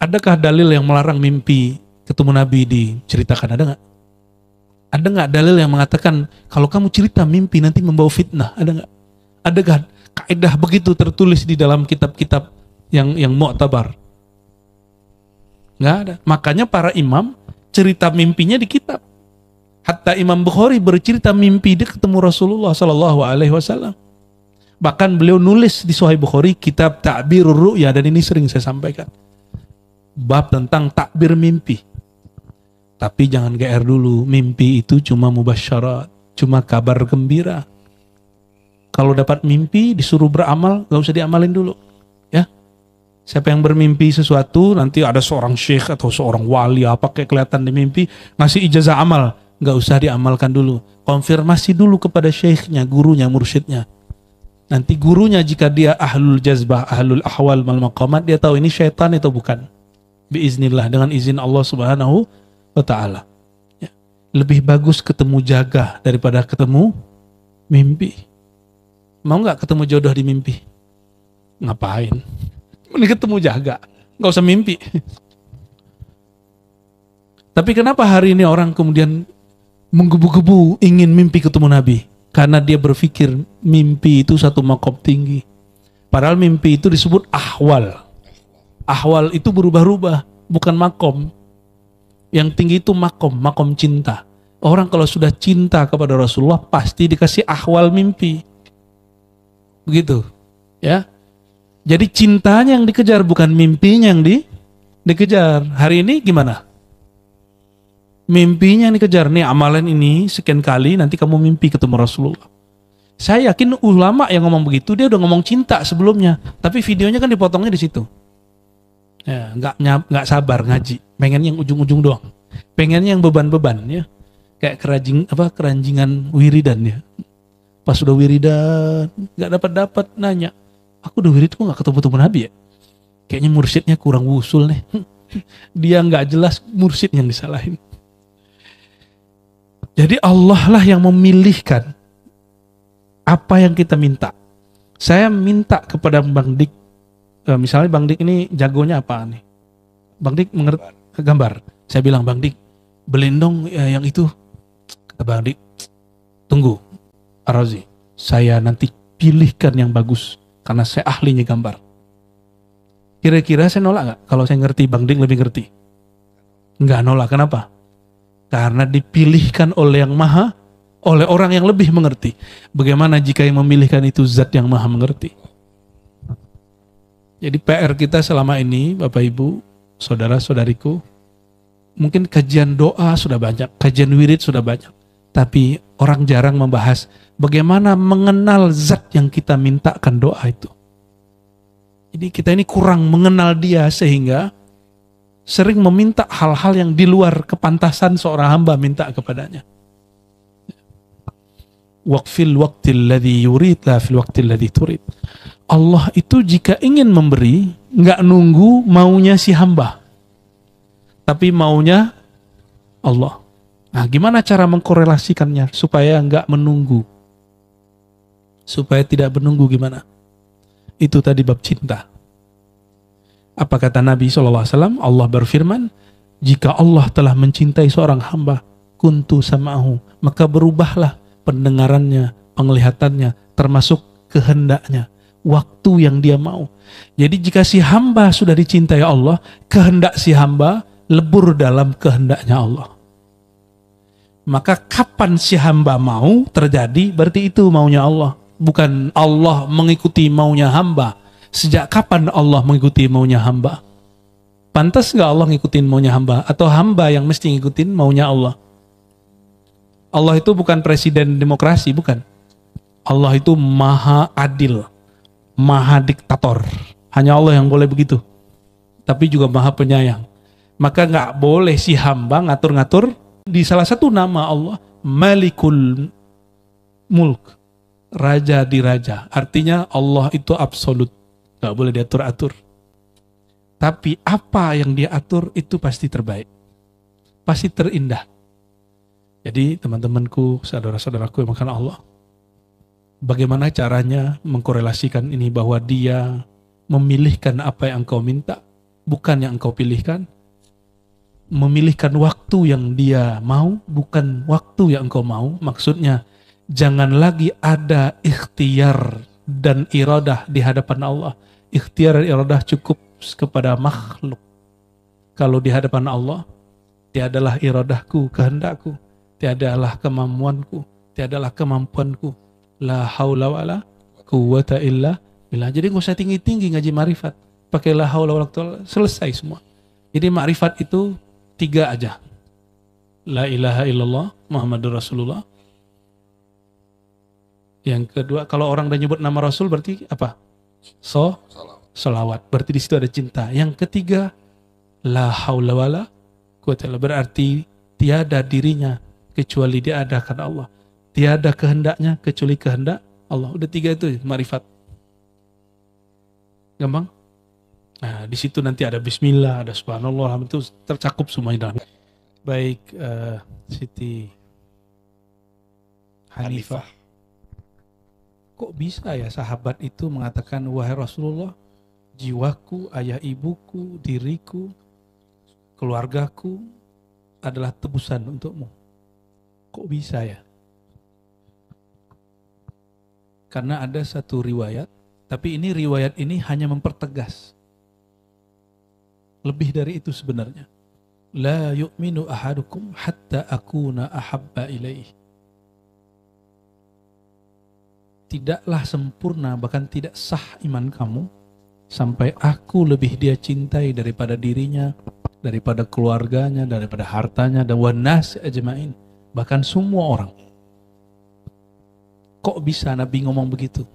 Adakah dalil yang melarang mimpi ketemu Nabi diceritakan? Ada nggak? Ada nggak dalil yang mengatakan, kalau kamu cerita mimpi nanti membawa fitnah? Ada nggak? Adakah kaidah begitu tertulis di dalam kitab-kitab yang mu'tabar? Nggak ada. Makanya para imam cerita mimpinya di kitab. Hatta Imam Bukhari bercerita mimpi dia ketemu Rasulullah Sallallahu Alaihi Wasallam. Bahkan beliau nulis di Sahih Bukhari kitab Ta'birur Ru'ya, dan ini sering saya sampaikan. Bab tentang takbir mimpi. Tapi jangan GR dulu. Mimpi itu cuma mubasyarat, cuma kabar gembira. Kalau dapat mimpi disuruh beramal, nggak usah diamalin dulu. Ya. Siapa yang bermimpi sesuatu, nanti ada seorang syekh atau seorang wali apa kayak kelihatan di mimpi, ngasih ijazah amal, nggak usah diamalkan dulu. Konfirmasi dulu kepada syekhnya, gurunya, mursyidnya. Nanti gurunya jika dia ahlul jazbah, ahlul ahwal mal maqamat, dia tahu ini syaitan atau bukan. Biiznillah, dengan izin Allah Subhanahu wa taala. Ya. Lebih bagus ketemu jaga daripada ketemu mimpi. Mau nggak ketemu jodoh di mimpi? Ngapain? Mending ketemu jaga, nggak usah mimpi. Tapi kenapa hari ini orang kemudian menggebu-gebu ingin mimpi ketemu Nabi? Karena dia berpikir mimpi itu satu makom tinggi. Padahal mimpi itu disebut ahwal. Ahwal itu berubah-ubah, bukan makom. Yang tinggi itu makom cinta. Orang kalau sudah cinta kepada Rasulullah pasti dikasih ahwal mimpi. Begitu, ya. Jadi cintanya yang dikejar, bukan mimpinya yang dikejar. Hari ini gimana? Mimpinya yang dikejar. Nih amalan ini sekian kali, nanti kamu mimpi ketemu Rasulullah. Saya yakin ulama yang ngomong begitu, dia udah ngomong cinta sebelumnya. Tapi videonya kan dipotongnya di situ. Ya, nggak sabar ngaji, pengen yang ujung-ujung doang, pengen yang beban-beban ya, kayak keranjingan wiridan ya. Pas udah wiridan nggak dapat nanya, aku udah wirid kok nggak ketemu Nabi ya, kayaknya mursyidnya kurang wusul nih. Dia nggak jelas, mursyid yang disalahin. Jadi Allah lah yang memilihkan apa yang kita minta. Saya minta kepada Bang Dik, misalnya Bang Dik ini jagonya apa nih? Bang Dik mengerti gambar. Saya bilang, Bang Dik, beliin dong yang itu. Kata Bang Dik, tunggu, Ar-Razi, saya nanti pilihkan yang bagus karena saya ahlinya gambar. Kira-kira saya nolak nggak kalau saya ngerti Bang Dik lebih ngerti? Nggak nolak. Kenapa? Karena dipilihkan oleh yang maha, oleh orang yang lebih mengerti. Bagaimana jika yang memilihkan itu zat yang maha mengerti? Jadi PR kita selama ini, Bapak Ibu, saudara-saudariku, mungkin kajian doa sudah banyak, kajian wirid sudah banyak, tapi orang jarang membahas bagaimana mengenal zat yang kita mintakan doa itu. Jadi kita ini kurang mengenal dia sehingga sering meminta hal-hal yang di luar kepantasan seorang hamba minta kepadanya. Waqfil waqtil ladzi yurid la fil waqtil ladzi turid. Allah itu jika ingin memberi, nggak nunggu maunya si hamba, tapi maunya Allah. Nah, gimana cara mengkorelasikannya supaya nggak menunggu, supaya tidak menunggu gimana? Itu tadi bab cinta. Apa kata Nabi SAW? Allah berfirman, jika Allah telah mencintai seorang hamba, kuntu sama'ahu, maka berubahlah pendengarannya, penglihatannya, termasuk kehendaknya, waktu yang dia mau. Jadi jika si hamba sudah dicintai Allah, kehendak si hamba lebur dalam kehendaknya Allah. Maka kapan si hamba mau terjadi, berarti itu maunya Allah. Bukan Allah mengikuti maunya hamba. Sejak kapan Allah mengikuti maunya hamba? Pantas nggak Allah ngikutin maunya hamba? Atau hamba yang mesti ngikutin maunya Allah? Allah itu bukan presiden demokrasi, bukan. Allah itu maha adil, maha diktator. Hanya Allah yang boleh begitu. Tapi juga maha penyayang. Maka nggak boleh si hamba ngatur-ngatur. Di salah satu nama Allah, Malikul Mulk, Raja di Raja. Artinya Allah itu absolut, nggak boleh diatur-atur. Tapi apa yang dia atur itu pasti terbaik, pasti terindah. Jadi teman-temanku, saudara-saudaraku yang makan Allah, bagaimana caranya mengkorelasikan ini bahwa dia memilihkan apa yang engkau minta, bukan yang engkau pilihkan. Memilihkan waktu yang dia mau, bukan waktu yang engkau mau. Maksudnya, jangan lagi ada ikhtiar dan iradah di hadapan Allah. Ikhtiar dan iradah cukup kepada makhluk. Kalau di hadapan Allah, tiadalah iradahku, kehendakku, tiadalah kemampuanku, tiadalah kemampuanku. La haula wala quwwata illa billah. Jadi nggak usah tinggi-tinggi ngaji ma'rifat. Pakai la haula wala quwwata, selesai semua. Jadi ma'rifat itu 3 aja. La ilaha illallah Muhammadur Rasulullah. Yang kedua, kalau orang udah nyebut nama Rasul berarti apa? Salawat. Berarti di situ ada cinta. Yang ketiga, la haula wala quwwata illa, berarti tiada dirinya kecuali dia ada karena Allah. Tiada kehendaknya kecuali kehendak Allah. Udah 3 itu ma'rifat. Gampang? Nah, di situ nanti ada bismillah, ada subhanallah, itu tercakup semuanya dalam. Baik, Siti Hanifah. Kok bisa ya sahabat itu mengatakan, wahai Rasulullah, jiwaku, ayah ibuku, diriku, keluargaku adalah tebusan untukmu. Kok bisa ya? Karena ada satu riwayat, tapi ini riwayat ini hanya mempertegas. Lebih dari itu sebenarnya. La yu'minu ahadukum hatta akuna ahabba ilaih. Tidaklah sempurna, bahkan tidak sah iman kamu sampai aku lebih dia cintai daripada dirinya, daripada keluarganya, daripada hartanya, dan wanas ajmain, bahkan semua orang. Kok bisa Nabi ngomong begitu?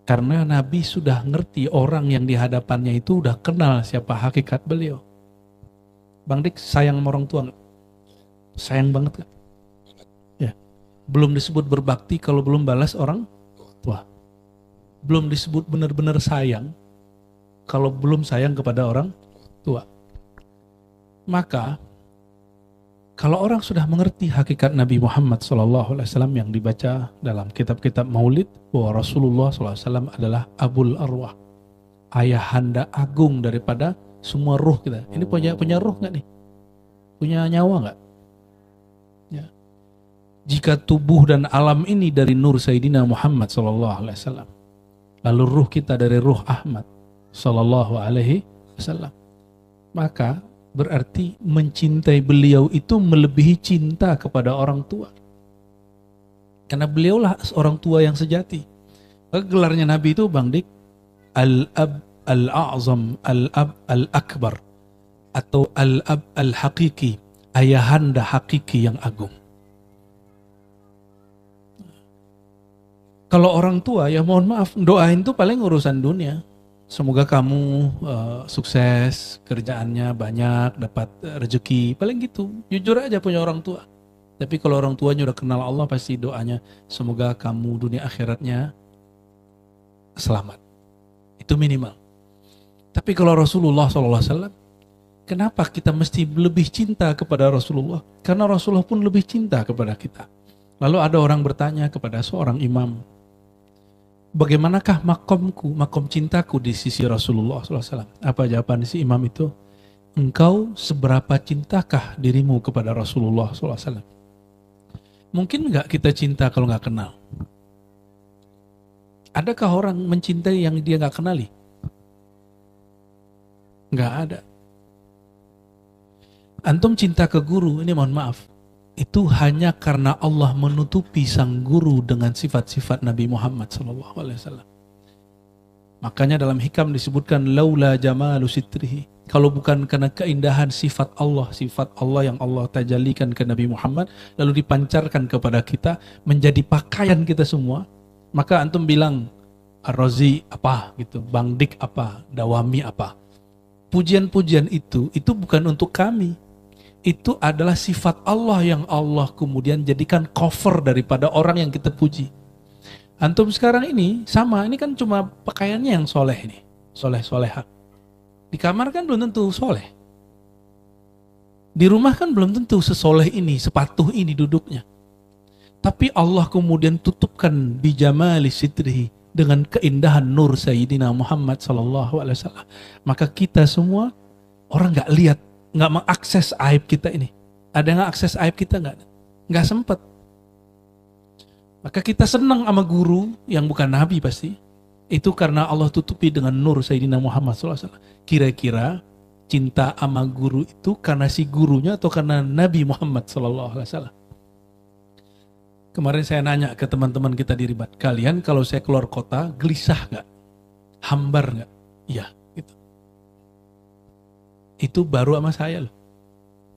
Karena Nabi sudah ngerti orang yang di hadapannya itu udah kenal siapa hakikat beliau. Bang Dik sayang sama orang tua nggak? Sayang banget kan? Ya. Belum disebut berbakti kalau belum balas orang tua. Belum disebut benar-benar sayang kalau belum sayang kepada orang tua. Maka kalau orang sudah mengerti hakikat Nabi Muhammad SAW yang dibaca dalam kitab-kitab Maulid, bahwa Rasulullah SAW adalah Abul Arwah, ayahanda agung daripada semua ruh kita. Ini punya ruh nggak nih? Punya nyawa nggak? Ya. Jika tubuh dan alam ini dari nur Sayyidina Muhammad SAW, lalu ruh kita dari ruh Ahmad SAW, maka berarti mencintai beliau itu melebihi cinta kepada orang tua. Karena beliaulah orang tua yang sejati. Gelarnya Nabi itu Bang Dik, Al-Ab Al-A'zam, Al-Ab Al-Akbar, atau Al-Ab Al-Hakiki, ayahanda hakiki yang agung. Kalau orang tua ya mohon maaf, doain tuh paling urusan dunia. Semoga kamu sukses, kerjaannya banyak, dapat rezeki, paling gitu. Jujur aja punya orang tua. Tapi kalau orang tuanya udah kenal Allah, pasti doanya semoga kamu dunia akhiratnya selamat. Itu minimal. Tapi kalau Rasulullah SAW, kenapa kita mesti lebih cinta kepada Rasulullah? Karena Rasulullah pun lebih cinta kepada kita. Lalu ada orang bertanya kepada seorang imam, bagaimanakah makom cintaku di sisi Rasulullah SAW? Apa jawaban si imam itu? Engkau seberapa cintakah dirimu kepada Rasulullah SAW? Mungkin nggak kita cinta kalau nggak kenal? Adakah orang mencintai yang dia nggak kenali? Nggak ada. Antum cinta ke guru, ini mohon maaf, itu hanya karena Allah menutupi sang guru dengan sifat-sifat Nabi Muhammad SAW. Makanya dalam hikam disebutkan laula jamalu sitrihi. Kalau bukan karena keindahan sifat Allah yang Allah tajallikan ke Nabi Muhammad, lalu dipancarkan kepada kita menjadi pakaian kita semua, maka antum bilang Ar-Razi apa gitu, Bang Dik apa, Dawami apa. Pujian-pujian itu bukan untuk kami. Itu adalah sifat Allah yang Allah kemudian jadikan cover daripada orang yang kita puji. Antum sekarang ini sama, ini kan cuma pakaiannya yang soleh ini, soleh-soleha. Di kamar kan belum tentu soleh. Di rumah kan belum tentu sesoleh ini, sepatuh ini duduknya. Tapi Allah kemudian tutupkan bijamali sitrihi, dengan keindahan nur Sayyidina Muhammad SAW. Maka kita semua, orang nggak lihat, nggak mengakses aib kita ini. Ada yang akses aib kita nggak sempat. Maka kita senang sama guru yang bukan nabi pasti. Itu karena Allah tutupi dengan nur Sayyidina Muhammad SAW. Kira-kira cinta sama guru itu karena si gurunya atau karena Nabi Muhammad SAW? Kemarin saya nanya ke teman-teman kita di Ribat, kalian kalau saya keluar kota gelisah nggak? Hambar nggak? Iya. Itu baru sama saya loh.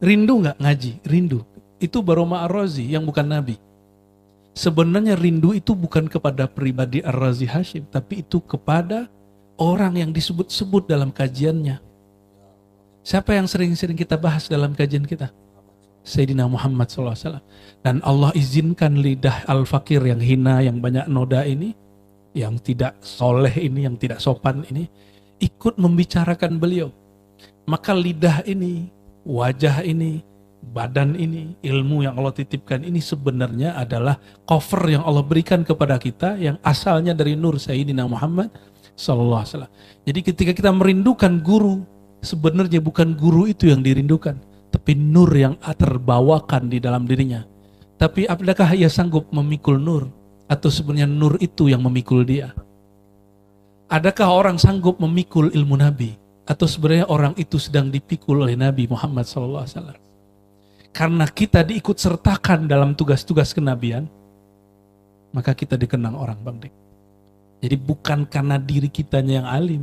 Rindu nggak ngaji? Rindu. Itu baru sama Ar-Razi yang bukan Nabi. Sebenarnya rindu itu bukan kepada pribadi Ar-Razi Hashim, tapi itu kepada orang yang disebut-sebut dalam kajiannya. Siapa yang sering-sering kita bahas dalam kajian kita? Sayyidina Muhammad SAW. Dan Allah izinkan lidah al-fakir yang hina, yang banyak noda ini, yang tidak soleh ini, yang tidak sopan ini, ikut membicarakan beliau. Maka lidah ini, wajah ini, badan ini, ilmu yang Allah titipkan ini sebenarnya adalah cover yang Allah berikan kepada kita yang asalnya dari nur Sayyidina Muhammad SAW. Jadi ketika kita merindukan guru, sebenarnya bukan guru itu yang dirindukan, tapi nur yang terbawakan di dalam dirinya. Tapi apakah ia sanggup memikul nur? Atau sebenarnya nur itu yang memikul dia? Adakah orang sanggup memikul ilmu Nabi? Atau sebenarnya orang itu sedang dipikul oleh Nabi Muhammad SAW? Karena kita diikut sertakan dalam tugas-tugas kenabian, maka kita dikenang orang, Bang Dik. Jadi bukan karena diri kitanya yang alim.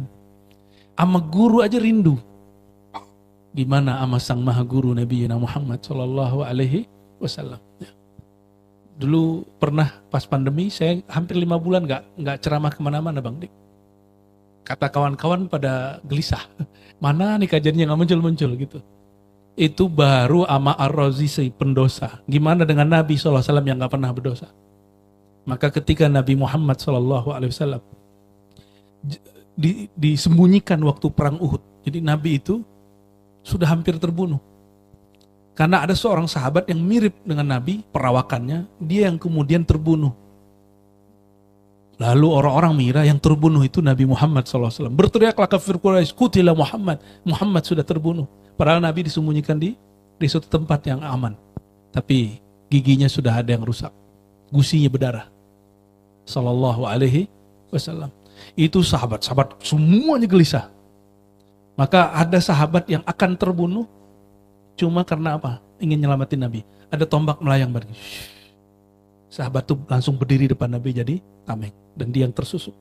Ama guru aja rindu. Gimana ama sang maha guru Nabi Muhammad SAW? Dulu pernah pas pandemi saya hampir 5 bulan nggak ceramah kemana-mana Bang Dik. Kata kawan-kawan pada gelisah. Mana nih kajiannya nggak muncul-muncul gitu. Itu baru ama Ar-Razi si pendosa. Gimana dengan Nabi SAW yang nggak pernah berdosa? Maka ketika Nabi Muhammad SAW disembunyikan waktu perang Uhud. Jadi Nabi itu sudah hampir terbunuh. Karena ada seorang sahabat yang mirip dengan Nabi, perawakannya, dia yang kemudian terbunuh. Lalu orang-orang mengira yang terbunuh itu Nabi Muhammad SAW. Berteriaklah kafir Quraisy, "Qutila Muhammad." Muhammad sudah terbunuh. Padahal Nabi disembunyikan di suatu tempat yang aman. Tapi giginya sudah ada yang rusak. Gusinya berdarah. Sallallahu alaihi wasallam. Itu sahabat-sahabat semuanya gelisah. Maka ada sahabat yang akan terbunuh cuma karena apa? Ingin nyelamatin Nabi. Ada tombak melayang pergi. Sahabat itu langsung berdiri depan Nabi jadi tameng. Dan dia yang tersusuk.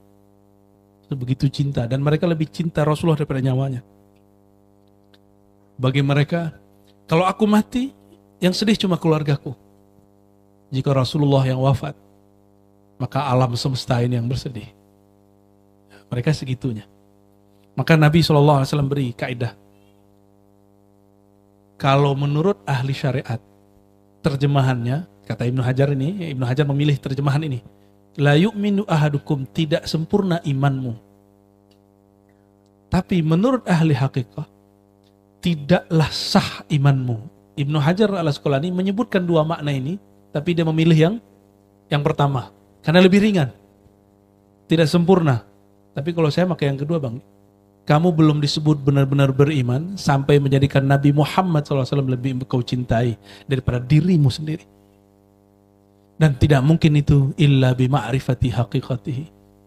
Begitu cinta. Dan mereka lebih cinta Rasulullah daripada nyawanya. Bagi mereka, kalau aku mati, yang sedih cuma keluargaku. Jika Rasulullah yang wafat, maka alam semesta ini yang bersedih. Mereka segitunya. Maka Nabi SAW beri kaidah. Kalau menurut ahli syariat, terjemahannya, kata Ibnu Hajar ini, Ibnu Hajar memilih terjemahan ini. La yu'minu ahadukum, tidak sempurna imanmu. Tapi menurut ahli hakikat, tidaklah sah imanmu. Ibnu Hajar al-Asqalani menyebutkan dua makna ini, tapi dia memilih yang pertama. Karena lebih ringan. Tidak sempurna. Tapi kalau saya pakai yang kedua Bang, kamu belum disebut benar-benar beriman sampai menjadikan Nabi Muhammad SAW lebih kau cintai daripada dirimu sendiri. Dan tidak mungkin itu illa bima'rifati haqiqatihi.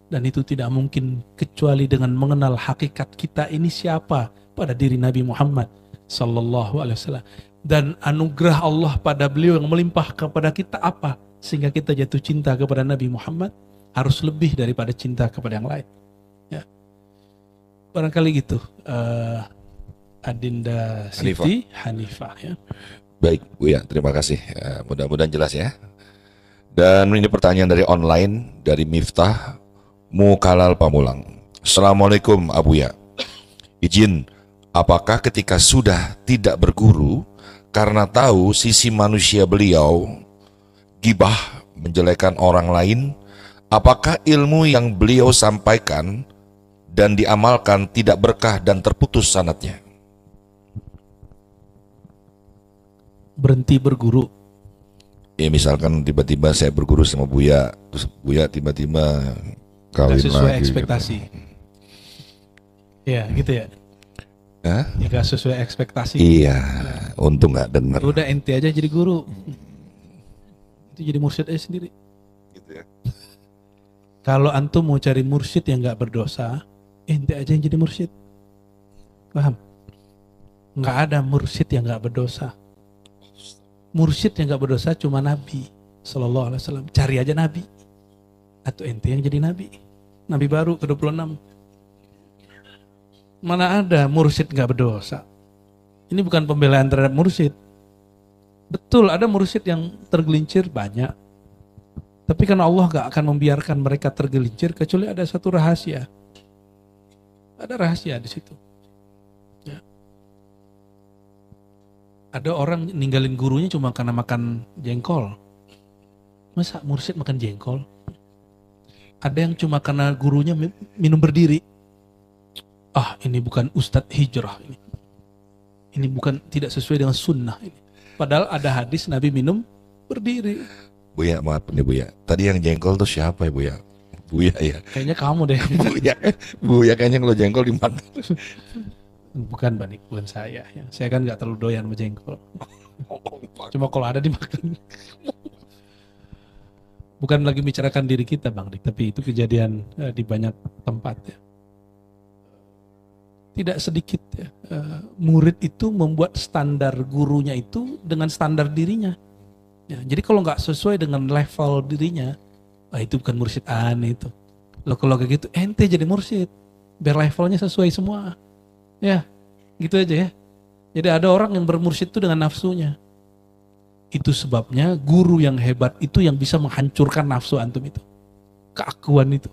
Dan itu tidak mungkin kecuali dengan mengenal hakikat kita ini siapa pada diri Nabi Muhammad SAW. Dan anugerah Allah pada beliau yang melimpah kepada kita apa? Sehingga kita jatuh cinta kepada Nabi Muhammad harus lebih daripada cinta kepada yang lain. Ya. Barangkali gitu. Adinda Siti Hanifah. Ya. Baik Buya, terima kasih. Mudah-mudahan jelas ya. Dan ini pertanyaan dari online, dari Miftah Mukalal Pamulang. Assalamualaikum Abuya. Izin, apakah ketika sudah tidak berguru karena tahu sisi manusia beliau, gibah, menjelekan orang lain, apakah ilmu yang beliau sampaikan dan diamalkan tidak berkah dan terputus sanadnya? Berhenti berguru. Ya misalkan tiba-tiba saya berguru sama Buya, terus Buya tiba-tiba kawin Gak sesuai lagi. ekspektasi. Ya gitu ya. Hah? Ya gak sesuai ekspektasi. Iya, untung nggak dengar. Udah ente aja jadi guru. Itu jadi mursyid aja sendiri. Gitu ya. Kalau antum mau cari mursyid yang gak berdosa, ente aja yang jadi mursyid. Paham? Gak ada mursyid yang gak berdosa. Mursyid yang gak berdosa cuma Nabi Sallallahu Alaihi Wasallam. Cari aja Nabi. Atau ente yang jadi Nabi. Nabi baru ke-26. Mana ada mursyid gak berdosa? Ini bukan pembelaan terhadap mursyid. Betul ada mursyid yang tergelincir banyak. Tapi karena Allah gak akan membiarkan mereka tergelincir kecuali ada satu rahasia. Ada rahasia di situ. Ya. Ada orang ninggalin gurunya cuma karena makan jengkol. Masa mursyid makan jengkol? Ada yang cuma karena gurunya minum berdiri. Ah, ini bukan ustadz hijrah ini. Ini bukan, tidak sesuai dengan sunnah ini. Padahal ada hadis Nabi minum berdiri. Buya, maaf nih Buya. Tadi yang jengkol tuh siapa ya Buya? Buya ya. Kayaknya kamu deh. Buya kayaknya kalau jengkol dimakan. Bukan Banik, bukan saya. Ya. Saya kan nggak terlalu doyan sama jengkol. Cuma kalau ada dimakan. Bukan lagi bicarakan diri kita Bang Dik, tapi itu kejadian di banyak tempat ya. Tidak sedikit ya, murid itu membuat standar gurunya itu dengan standar dirinya. Ya, jadi kalau nggak sesuai dengan level dirinya, itu bukan mursyid aneh itu. Loh kalau kayak gitu, ente jadi mursyid, biar levelnya sesuai semua. Ya, gitu aja ya. Jadi ada orang yang bermursyid itu dengan nafsunya. Itu sebabnya guru yang hebat itu yang bisa menghancurkan nafsu antum itu. Keakuan itu.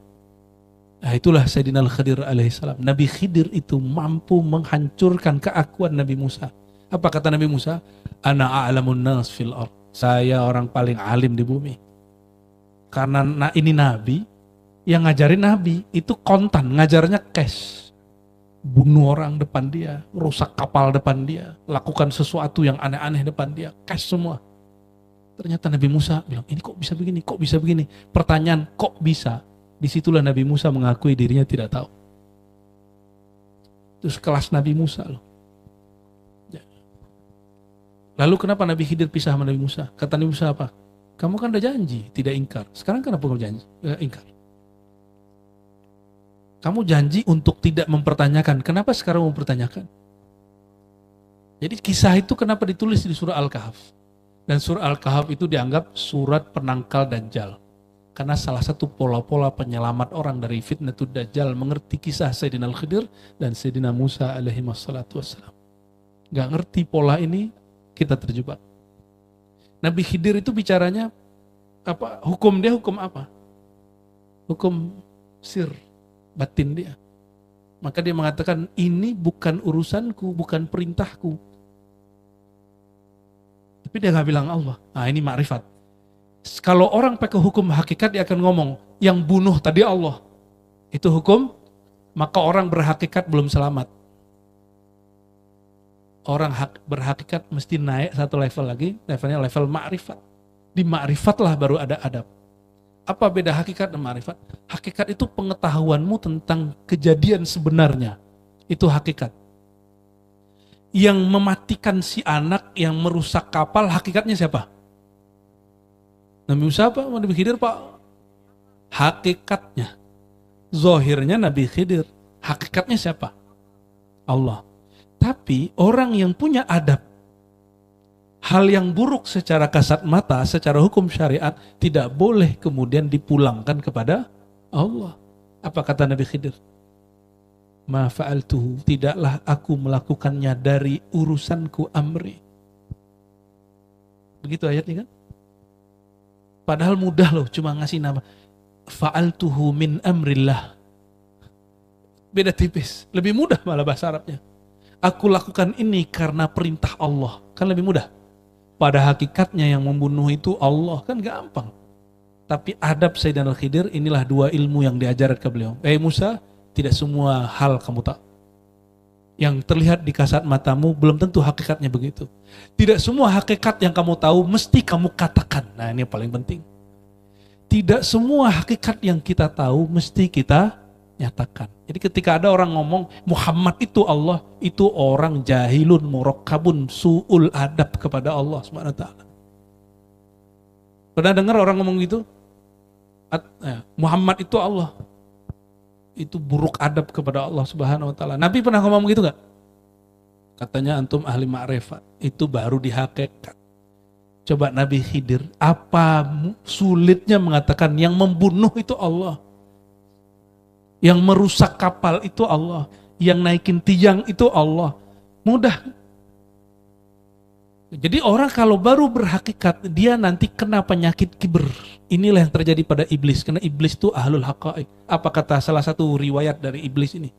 Nah itulah Sayyidina Al-Khidir alaihissalam. Nabi Khidir itu mampu menghancurkan keakuan Nabi Musa. Apa kata Nabi Musa? Ana a'lamun nas fil ard. Saya orang paling alim di bumi. Karena ini Nabi, yang ngajarin Nabi itu kontan, ngajarnya cash. Bunuh orang depan dia, rusak kapal depan dia, lakukan sesuatu yang aneh-aneh depan dia, cash semua. Ternyata Nabi Musa bilang, ini kok bisa begini, kok bisa begini. Pertanyaan, kok bisa? Disitulah Nabi Musa mengakui dirinya tidak tahu. Itu kelas Nabi Musa loh. Lalu kenapa Nabi Khidir pisah sama Nabi Musa? Kata Nabi Musa apa? Kamu kan udah janji, tidak ingkar. Sekarang kenapa kamu janji? Ingkar. Kamu janji untuk tidak mempertanyakan. Kenapa sekarang mempertanyakan? Jadi kisah itu kenapa ditulis di surah Al-Kahf? Dan surah Al-Kahf itu dianggap surat penangkal Dajjal. Karena salah satu pola-pola penyelamat orang dari fitnatul Dajjal mengerti kisah Sayyidina Al-Khidir dan Sayyidina Musa alaihi wassalatu wassalam. Gak ngerti pola ini, kita terjebak. Nabi Khidir itu bicaranya apa? Hukum dia hukum apa? Hukum sir, batin dia. Maka dia mengatakan ini bukan urusanku, bukan perintahku. Tapi dia gak bilang Allah. Nah ini makrifat. Kalau orang pakai hukum hakikat dia akan ngomong yang bunuh tadi Allah. Itu hukum, maka orang berhakikat belum selamat. Orang berhakikat mesti naik satu level lagi, levelnya level makrifat. Di makrifat lah baru ada adab. Apa beda hakikat dan makrifat? Hakikat itu pengetahuanmu tentang kejadian sebenarnya. Itu hakikat. Yang mematikan si anak, yang merusak kapal, hakikatnya siapa? Nabi Musa apa? Nabi Khidir Pak? Hakikatnya. Zohirnya Nabi Khidir. Hakikatnya siapa? Allah. Tapi orang yang punya adab, hal yang buruk secara kasat mata, secara hukum syariat, tidak boleh kemudian dipulangkan kepada Allah. Apa kata Nabi Khidir? Ma fa'altuhu, tidaklah aku melakukannya dari urusanku amri. Begitu ayatnya kan? Padahal mudah loh, cuma ngasih nama. Fa'altuhu min amrillah. Beda tipis, lebih mudah malah bahasa Arabnya. Aku lakukan ini karena perintah Allah. Kan lebih mudah. Pada hakikatnya yang membunuh itu Allah. Kan gampang. Tapi adab Sayyidina Al-Khidir, inilah dua ilmu yang diajarkan ke beliau. Musa, tidak semua hal kamu tahu. Yang terlihat di kasat matamu belum tentu hakikatnya begitu. Tidak semua hakikat yang kamu tahu mesti kamu katakan. Nah ini yang paling penting. Tidak semua hakikat yang kita tahu mesti kita nyatakan. Jadi ketika ada orang ngomong Muhammad itu Allah, itu orang jahilun murakkabun su'ul adab kepada Allah Subhanahu wa taala. Pernah dengar orang ngomong gitu? Muhammad itu Allah. Itu buruk adab kepada Allah Subhanahu wa taala. Nabi pernah ngomong gitu enggak? Katanya antum ahli ma'rifat, itu baru di hakikat. Coba Nabi Khidir, apa sulitnya mengatakan yang membunuh itu Allah? Yang merusak kapal itu Allah. Yang naikin tiang itu Allah. Mudah. Jadi orang kalau baru berhakikat, dia nanti kena penyakit kibr. Inilah yang terjadi pada iblis. Karena iblis itu ahlul haqa'iq. Apa kata salah satu riwayat dari iblis ini?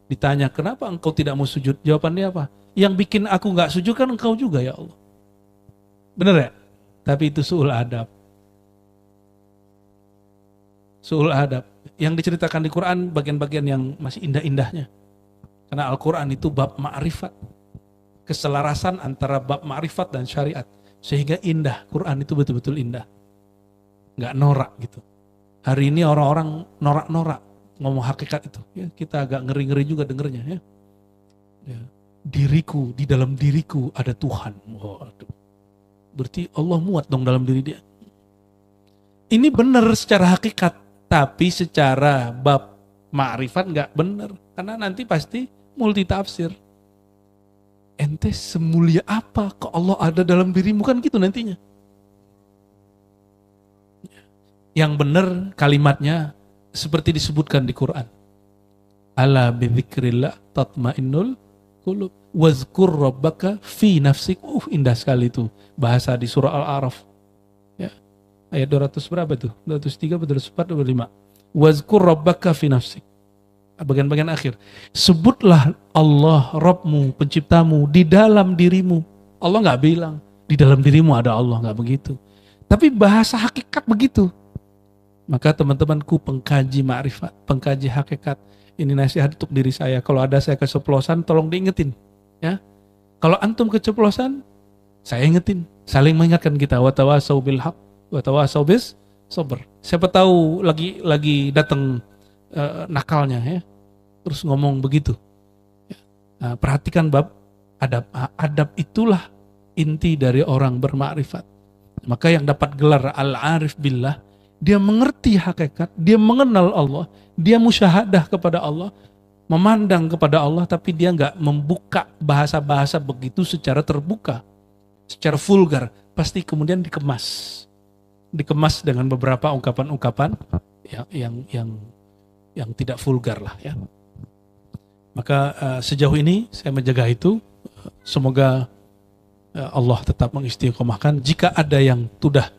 Ditanya, kenapa engkau tidak mau sujud? Jawabannya apa? Yang bikin aku gak sujud kan engkau juga ya Allah. Bener ya? Tapi itu su'ul adab. Su'ul adab. Yang diceritakan di Quran bagian-bagian yang masih indah-indahnya. Karena Al-Quran itu bab ma'rifat. Keselarasan antara bab ma'rifat dan syariat. Sehingga indah. Quran itu betul-betul indah. Nggak norak gitu. Hari ini orang-orang norak-norak ngomong hakikat itu. Ya, kita agak ngeri-ngeri juga dengernya. Ya. Ya. Diriku, di dalam diriku ada Tuhan. Waduh. Berarti Allah muat dong dalam diri dia. Ini benar secara hakikat. Tapi secara bab ma'rifat nggak benar. Karena nanti pasti multi tafsir. Ente semulia apa kok Allah ada dalam dirimu, kan gitu nantinya. Yang benar kalimatnya seperti disebutkan di Quran. Ala bidzikrillah tatmainnul qulub. Wazkur rabbaka fi nafsik. Indah sekali itu bahasa di surah Al-A'raf. Ya. Ayat 200 berapa itu? 203, 204, 205. Wazkur rabbaka fi nafsik. Bagian-bagian akhir. Sebutlah Allah, Rabbmu, penciptamu di dalam dirimu. Allah nggak bilang di dalam dirimu ada Allah, nggak begitu. Tapi bahasa hakikat begitu. Maka teman-temanku pengkaji ma'rifat, pengkaji hakikat, ini nasihat untuk diri saya. Kalau ada saya keceplosan, tolong diingetin. Ya, kalau antum keceplosan, saya ingetin. Saling mengingatkan kita. Watawasau bil haq, watawasau bis sabr. Siapa tahu lagi datang nakalnya, ya, terus ngomong begitu. Ya. Nah, perhatikan bab adab. Adab itulah inti dari orang bermakrifat. Maka yang dapat gelar al-arif billah, dia mengerti hakikat, dia mengenal Allah, dia musyahadah kepada Allah, memandang kepada Allah, tapi dia nggak membuka bahasa-bahasa begitu secara terbuka, secara vulgar. Pasti kemudian dikemas dengan beberapa ungkapan-ungkapan yang tidak vulgar lah, ya. Maka sejauh ini saya menjaga itu. Semoga Allah tetap mengistiqomahkan. Jika ada yang sudah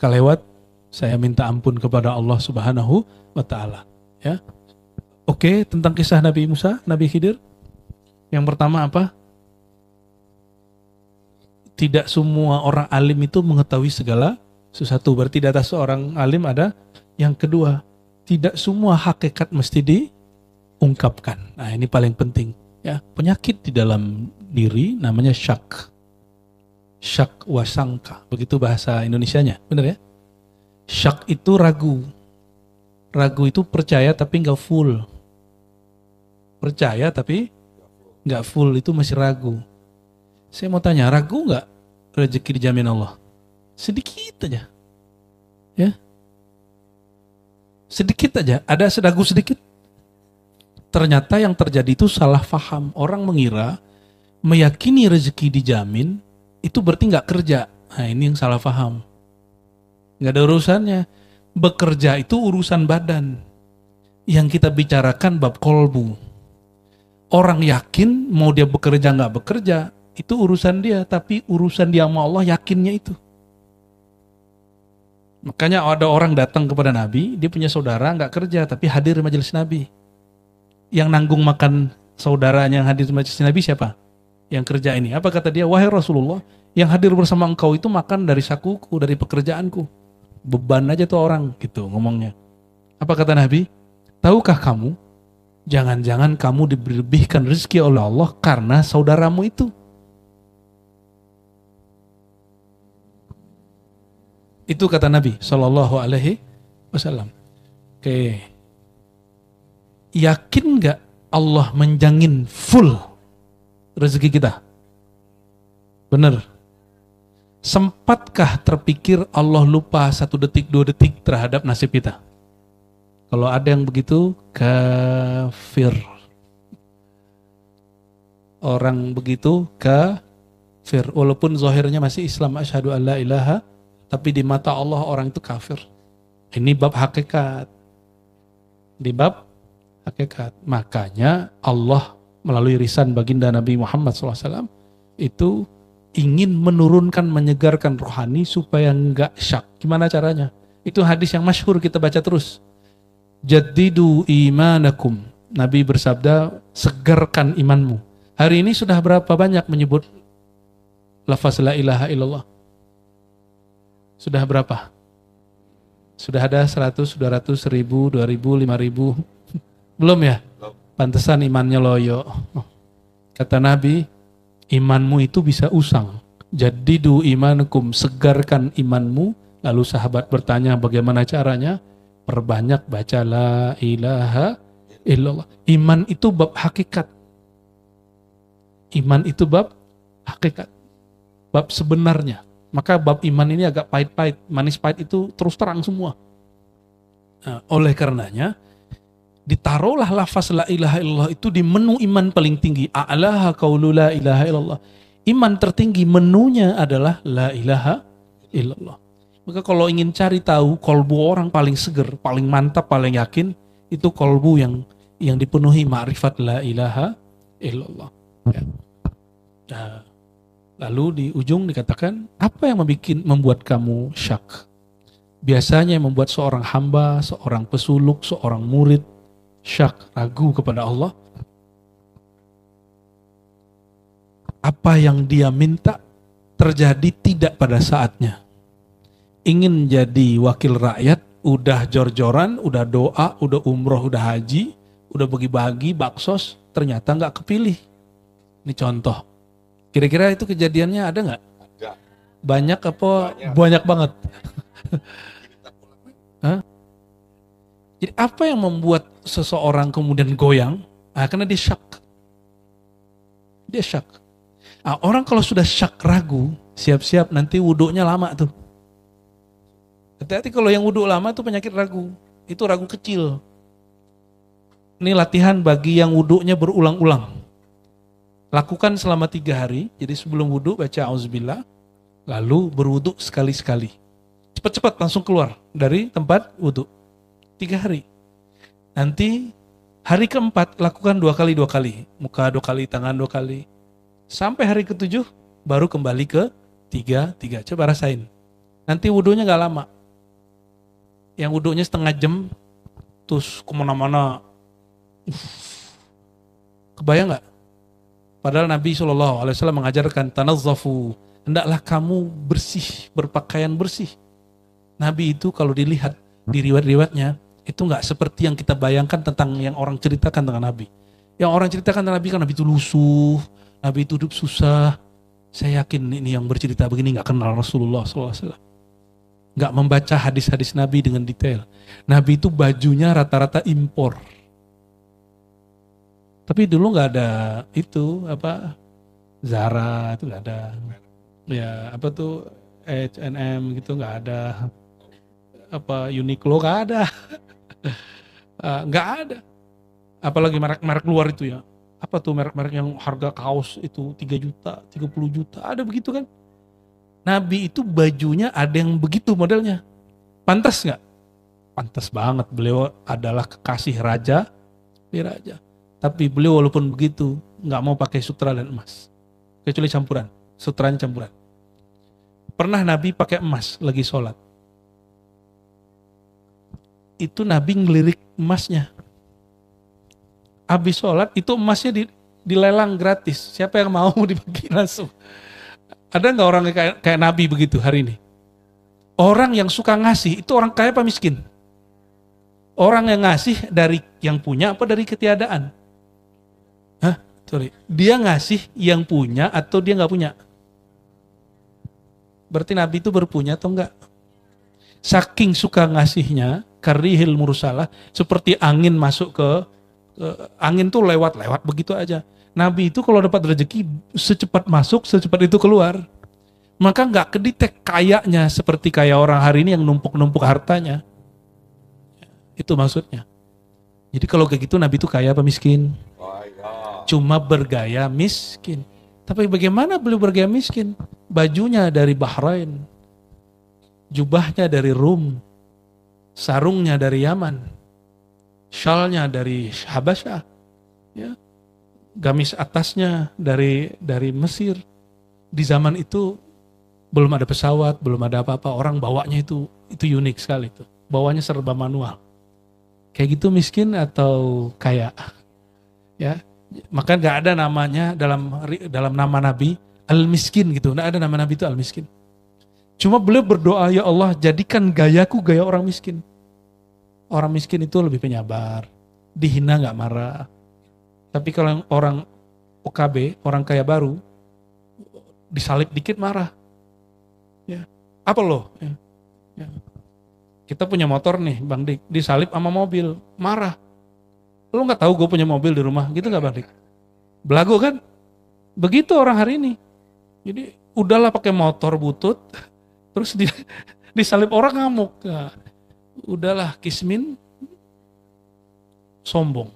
kelewat, saya minta ampun kepada Allah Subhanahu wa Ta'ala. Ya. Oke, tentang kisah Nabi Musa, Nabi Khidir. Yang pertama apa? Tidak semua orang alim itu mengetahui segala sesuatu. Berarti di atas seorang alim ada. Yang kedua, tidak semua hakikat mesti diungkapkan. Nah, ini paling penting. Ya, penyakit di dalam diri namanya syak. Syak wasangka. Begitu bahasa Indonesianya. Benar ya? Syak itu ragu. Ragu itu percaya tapi nggak full. Percaya tapi nggak full, itu masih ragu. Saya mau tanya, ragu nggak rezeki dijamin Allah? Sedikit aja. Ya. Sedikit aja, ada sedagu sedikit. Ternyata yang terjadi itu salah faham. Orang mengira meyakini rezeki dijamin itu berarti nggak kerja. Nah, ini yang salah faham. Nggak ada urusannya. Bekerja itu urusan badan. Yang kita bicarakan bab kolbu. Orang yakin mau dia bekerja nggak bekerja itu urusan dia, tapi urusan dia sama Allah yakinnya itu. Makanya ada orang datang kepada Nabi, dia punya saudara nggak kerja tapi hadir di majelis Nabi. Yang nanggung makan saudaranya yang hadir di majelis Nabi siapa? Yang kerja ini. Apa kata dia? Wahai Rasulullah, yang hadir bersama engkau itu makan dari sakuku, dari pekerjaanku. Beban aja tuh orang, gitu ngomongnya. Apa kata Nabi? Tahukah kamu, jangan-jangan kamu diberikan rezeki oleh Allah karena saudaramu itu. Itu kata Nabi Shallallahu Alaihi Wasallam. Oke, yakin nggak Allah menjamin full rezeki kita? Bener. Sempatkah terpikir Allah lupa 1 detik, 2 detik terhadap nasib kita? Kalau ada yang begitu, kafir. Orang begitu kafir. Walaupun zahirnya masih Islam, asyhadu an la ilaha, tapi di mata Allah orang itu kafir. Ini bab hakikat. Di bab hakikat. Makanya Allah melalui lisan baginda Nabi Muhammad SAW itu ingin menurunkan, menyegarkan rohani supaya enggak syak. Gimana caranya? Itu hadis yang masyhur kita baca terus. Jaddidu imanakum. Nabi bersabda, segarkan imanmu. Hari ini sudah berapa banyak menyebut lafaz la ilaha illallah? Sudah berapa? Sudah ada 100, 200, 1000, 2000, 5000? Belum ya? Pantesan imannya loyo. Kata Nabi, imanmu itu bisa usang. Jaddidu imanukum, segarkan imanmu. Lalu sahabat bertanya bagaimana caranya? Perbanyak baca la ilaha illallah. Iman itu bab hakikat. Iman itu bab hakikat. Bab sebenarnya. Maka bab iman ini agak pahit-pahit. Manis pahit itu terus terang semua. Nah, oleh karenanya, ditaruhlah lafaz la ilaha illallah itu di menu iman paling tinggi. A'laha qaulu la ilaha illallah. Iman tertinggi menunya adalah la ilaha illallah. Maka kalau ingin cari tahu kolbu orang paling seger, paling mantap, paling yakin, itu kolbu yang dipenuhi ma'rifat la ilaha illallah. Ya. Nah, lalu di ujung dikatakan, apa yang membuat kamu syak? Biasanya yang membuat seorang hamba, seorang pesuluk, seorang murid syak, ragu kepada Allah, apa yang dia minta terjadi tidak pada saatnya. Ingin jadi wakil rakyat, udah jor-joran, udah doa, udah umroh, udah haji, udah bagi-bagi baksos, ternyata nggak kepilih. Ini contoh. Kira-kira itu kejadiannya ada nggak? Banyak apa? Banyak banget. Hah? Jadi apa yang membuat seseorang kemudian goyang? Karena dia syak. Dia syak. Orang kalau sudah syak ragu, siap-siap nanti wuduknya lama tuh. Hati-hati kalau yang wuduk lama tuh penyakit ragu. Itu ragu kecil. Ini latihan bagi yang wuduknya berulang-ulang. Lakukan selama 3 hari. Jadi sebelum wuduk baca auzubillah. Lalu berwuduk sekali-sekali. Cepat-cepat langsung keluar dari tempat wuduk. 3 hari. Nanti hari keempat lakukan 2 kali 2 kali. Muka 2 kali, tangan 2 kali. Sampai hari ke-7 baru kembali ke 3. Coba rasain. Nanti wudhunya gak lama. Yang wudhunya setengah jam terus kemana-mana. Kebayang gak? Padahal Nabi SAW mengajarkan tanazzafu. Hendaklah kamu bersih, berpakaian bersih. Nabi itu kalau dilihat di riwayat-riwayatnya itu gak seperti yang kita bayangkan tentang yang orang ceritakan tentang Nabi. Yang orang ceritakan tentang Nabi kan Nabi itu lusuh, Nabi itu hidup susah. Saya yakin ini yang bercerita begini gak kenal Rasulullah SAW. Gak membaca hadis-hadis Nabi dengan detail. Nabi itu bajunya rata-rata impor. Tapi dulu gak ada itu, Zara itu gak ada. Ya, H&M gitu gak ada. Uniqlo gak ada. Gak ada. Apalagi merek-merek luar itu ya. Apa tuh merek-merek yang harga kaos itu 3 juta, 30 juta, ada begitu kan? Nabi itu bajunya ada yang begitu modelnya. Pantas nggak? Pantas banget, beliau adalah kekasih raja, raja. Tapi beliau walaupun begitu, nggak mau pakai sutra dan emas. Kecuali campuran, sutranya campuran. Pernah Nabi pakai emas lagi sholat. Itu Nabi ngelirik emasnya. Habis sholat itu emasnya dilelang gratis. Siapa yang mau dibagi langsung? Ada nggak orang kayak Nabi begitu hari ini? Orang yang suka ngasih itu orang kaya apa miskin? Orang yang ngasih dari yang punya apa dari ketiadaan? Dia ngasih yang punya atau dia nggak punya? Berarti Nabi itu berpunya atau enggak? Saking suka ngasihnya, karihil mursalah, seperti angin masuk ke angin tuh lewat begitu aja. Nabi itu kalau dapat rezeki secepat masuk, secepat itu keluar. Maka nggak kedetek kayaknya seperti kayak orang hari ini yang numpuk-numpuk hartanya. Itu maksudnya. Jadi kalau kayak gitu Nabi itu kaya apa miskin? Cuma bergaya miskin. Tapi bagaimana beliau bergaya miskin? Bajunya dari Bahrain, jubahnya dari Rum, sarungnya dari Yaman, syalnya dari Habasyah, ya, gamis atasnya dari Mesir. Di zaman itu belum ada pesawat, belum ada apa-apa. Orang bawanya itu unik sekali tuh. Bawanya serba manual. Kayak gitu miskin atau kaya? Ya, maka nggak ada namanya dalam nama Nabi Al-Miskin gitu. Nggak ada nama Nabi itu Al-Miskin. Cuma beliau berdoa, ya Allah jadikan gayaku gaya orang miskin. Orang miskin itu lebih penyabar, dihina nggak marah. Tapi kalau orang OKB, orang kaya baru, disalib dikit marah. Ya, apa loh? Ya. Kita punya motor nih, Bang Dik, disalib sama mobil, marah. Lo nggak tahu gue punya mobil di rumah, gitu nggak Bang Dik? Belagu kan? Begitu orang hari ini. Jadi udahlah pakai motor butut, terus disalib orang ngamuk. Nah, udahlah kismin, sombong.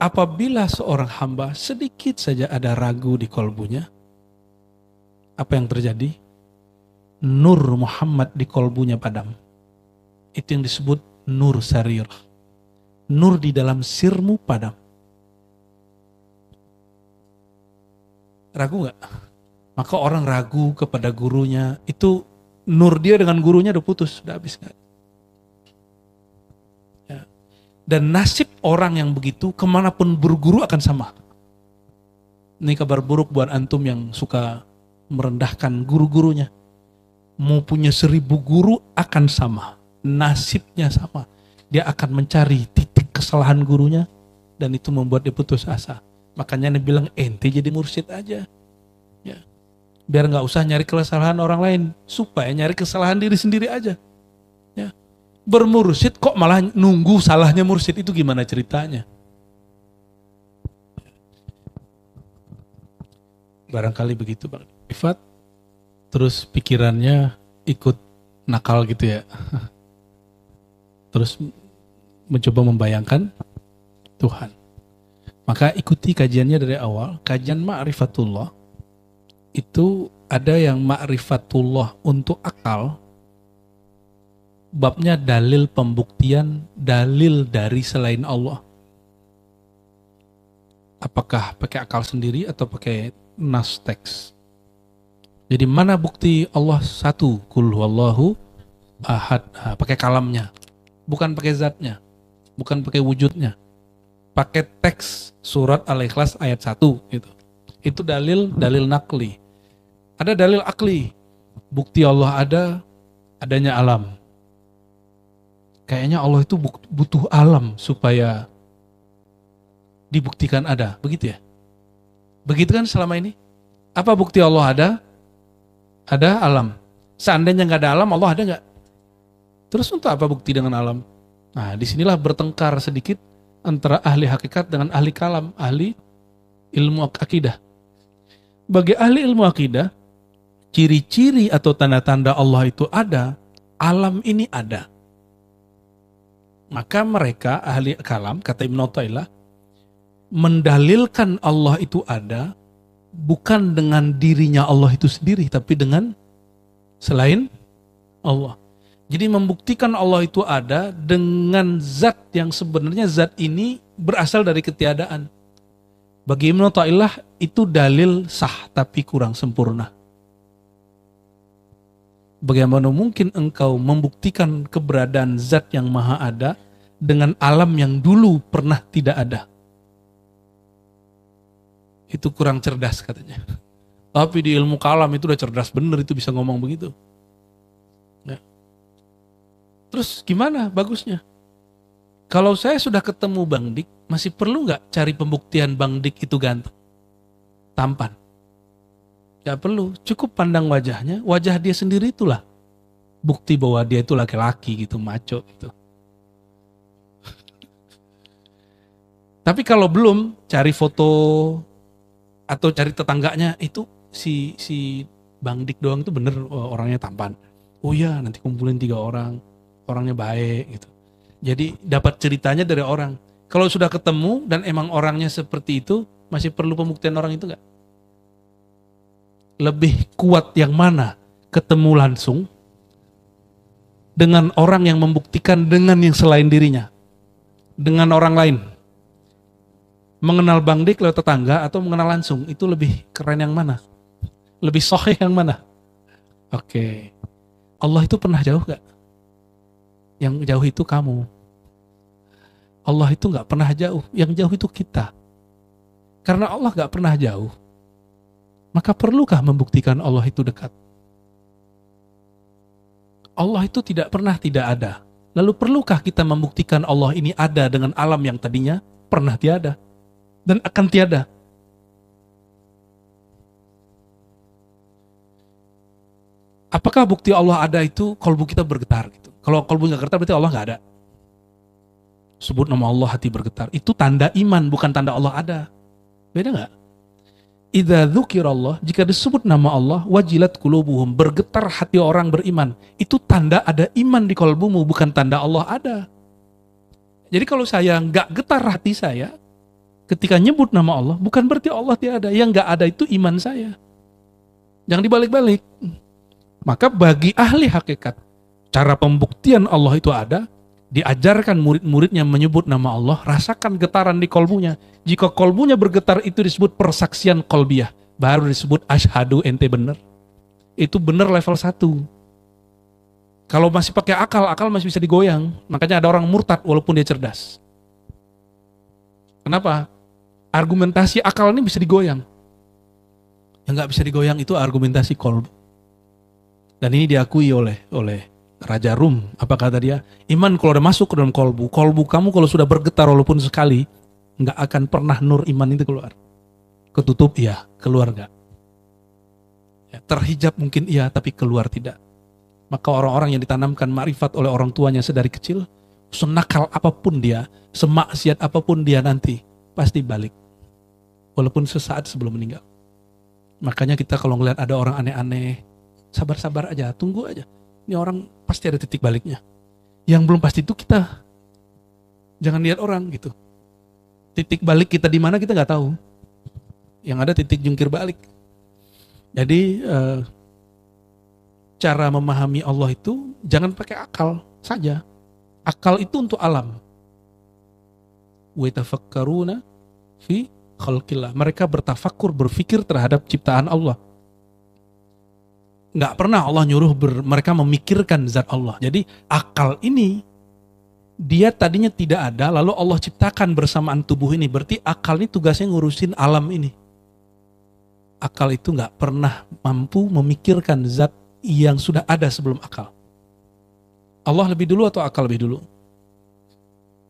Apabila seorang hamba sedikit saja ada ragu di kolbunya, apa yang terjadi? Nur Muhammad di kolbunya padam. Itu yang disebut nur sarirah. Nur di dalam sirmu padam. Ragu gak? Maka orang ragu kepada gurunya, itu nur dia dengan gurunya udah putus, udah habis gak? Ya. Dan nasib orang yang begitu kemanapun berguru akan sama. Ini kabar buruk buat antum yang suka merendahkan guru-gurunya. Mau punya 1000 guru akan sama. Nasibnya sama. Dia akan mencari titik kesalahan gurunya dan itu membuat dia putus asa. Makanya dia bilang ente jadi mursyid aja. Ya. Biar nggak usah nyari kesalahan orang lain, supaya nyari kesalahan diri sendiri aja. Ya. Bermursyid kok malah nunggu salahnya mursyid, itu gimana ceritanya? Barangkali begitu Bang Rifat. Terus pikirannya ikut nakal gitu ya. Terus mencoba membayangkan Tuhan. Maka ikuti kajiannya dari awal. Kajian ma'rifatullah itu ada yang ma'rifatullah untuk akal. Babnya dalil pembuktian, dalil dari selain Allah. Apakah pakai akal sendiri atau pakai nas teks? Jadi mana bukti Allah satu? Qul huwallahu ahad. Pakai kalamnya. Bukan pakai zatnya. Bukan pakai wujudnya. Pakai teks surat Al-Ikhlas ayat 1 gitu. Itu dalil nakli. Ada dalil akli. Bukti Allah ada, adanya alam. Kayaknya Allah itu butuh alam supaya dibuktikan ada. Begitu ya? Begitu kan selama ini? Apa bukti Allah ada? Ada alam. Seandainya nggak ada alam, Allah ada nggak? Terus untuk apa bukti dengan alam? Nah, disinilah bertengkar sedikit antara ahli hakikat dengan ahli kalam, ahli ilmu akidah. Bagi ahli ilmu akidah, ciri-ciri atau tanda-tanda Allah itu ada, alam ini ada. Maka mereka ahli kalam, kata Ibnu Athaillah, mendalilkan Allah itu ada bukan dengan dirinya Allah itu sendiri, tapi dengan selain Allah. Jadi membuktikan Allah itu ada dengan zat yang sebenarnya zat ini berasal dari ketiadaan. Bagi Ibnu Athaillah itu dalil sah tapi kurang sempurna. Bagaimana mungkin engkau membuktikan keberadaan zat yang maha ada dengan alam yang dulu pernah tidak ada? Itu kurang cerdas katanya. Tapi di ilmu kalam itu udah cerdas bener, itu bisa ngomong begitu. Ya. Terus gimana bagusnya? Kalau saya sudah ketemu Bang Dik, masih perlu nggak cari pembuktian Bang Dik itu ganteng, tampan? Gak perlu, cukup pandang wajahnya, wajah dia sendiri itulah bukti bahwa dia itu laki-laki gitu, maco gitu. Tapi kalau belum, cari foto atau cari tetangganya, itu si Bang Dik doang itu bener orangnya tampan. Oh iya, nanti kumpulin 3 orang, orangnya baik gitu. Jadi dapat ceritanya dari orang. Kalau sudah ketemu dan emang orangnya seperti itu, masih perlu pembuktian orang itu gak? Lebih kuat yang mana? Ketemu langsung dengan orang yang membuktikan dengan yang selain dirinya, dengan orang lain. Mengenal Bang Dik lewat tetangga atau mengenal langsung, itu lebih keren yang mana? Lebih sahih yang mana? Oke. Allah itu pernah jauh gak? Yang jauh itu kamu. Allah itu gak pernah jauh, yang jauh itu kita. Karena Allah gak pernah jauh, maka perlukah membuktikan Allah itu dekat? Allah itu tidak pernah tidak ada. Lalu perlukah kita membuktikan Allah ini ada dengan alam yang tadinya pernah tiada dan akan tiada? Apakah bukti Allah ada itu kalbu kita bergetar gitu? Kalau kalbu nggak bergetar berarti Allah nggak ada. Sebut nama Allah hati bergetar. Itu tanda iman, bukan tanda Allah ada. Beda nggak? Idza dzukirallah, jika disebut nama Allah, wajilat qulubuhum, bergetar hati orang beriman. Itu tanda ada iman di kalbumu, bukan tanda Allah ada. Jadi kalau saya nggak getar hati saya ketika nyebut nama Allah, bukan berarti Allah tiada. Yang nggak ada itu iman saya. Jangan dibalik-balik. Maka bagi ahli hakikat, cara pembuktian Allah itu ada, Diajarkan murid-muridnya menyebut nama Allah, rasakan getaran di kolbunya. Jika kolbunya bergetar itu disebut persaksian kolbiyah. Baru disebut asyhadu ente bener. Itu bener level 1. Kalau masih pakai akal, akal masih bisa digoyang. Makanya ada orang murtad walaupun dia cerdas. Kenapa? Argumentasi akal ini bisa digoyang. Yang nggak bisa digoyang itu argumentasi kolbu. Dan ini diakui oleh Raja Rum. Apa kata dia? Iman kalau udah masuk ke dalam kolbu kamu kalau sudah bergetar walaupun sekali, nggak akan pernah nur iman itu keluar. Ketutup iya, keluar nggak. Ya, terhijab mungkin iya, tapi keluar tidak. Maka orang-orang yang ditanamkan makrifat oleh orang tuanya sedari kecil, senakal apapun dia, semaksiat apapun dia nanti, pasti balik. Walaupun sesaat sebelum meninggal. Makanya kita kalau ngeliat ada orang aneh-aneh, sabar-sabar aja, tunggu aja. Ini orang pasti ada titik baliknya. Yang belum pasti itu kita. Jangan lihat orang gitu. Titik balik kita di mana kita nggak tahu. Yang ada titik jungkir balik. Jadi cara memahami Allah itu jangan pakai akal saja. Akal itu untuk alam. Wa tafakkaruna fi khalqillah. Mereka bertafakur, berfikir terhadap ciptaan Allah. Nggak pernah Allah nyuruh mereka memikirkan zat Allah. Jadi akal ini dia tadinya tidak ada, lalu Allah ciptakan bersamaan tubuh ini. Berarti akal ini tugasnya ngurusin alam ini. Akal itu nggak pernah mampu memikirkan zat yang sudah ada sebelum akal. Allah lebih dulu atau akal lebih dulu?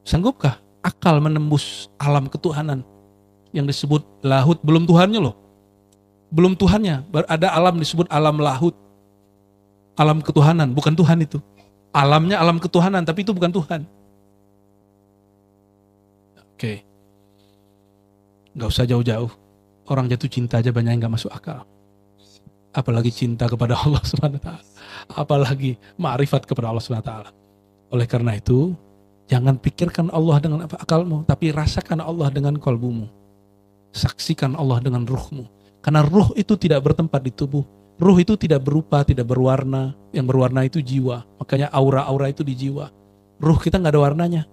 Sanggupkah akal menembus alam ketuhanan yang disebut lahut? Belum Tuhannya loh. Belum Tuhannya, ada alam disebut alam lahut. Alam ketuhanan, bukan Tuhan itu. Alamnya alam ketuhanan, tapi itu bukan Tuhan. Oke. Gak usah jauh-jauh. Orang jatuh cinta aja banyak yang gak masuk akal. Apalagi cinta kepada Allah SWT. Apalagi ma'rifat kepada Allah SWT. Oleh karena itu, jangan pikirkan Allah dengan akalmu, tapi rasakan Allah dengan kolbumu. Saksikan Allah dengan ruhmu. Karena ruh itu tidak bertempat di tubuh. Ruh itu tidak berupa, tidak berwarna. Yang berwarna itu jiwa. Makanya aura-aura itu di jiwa. Ruh kita gak ada warnanya.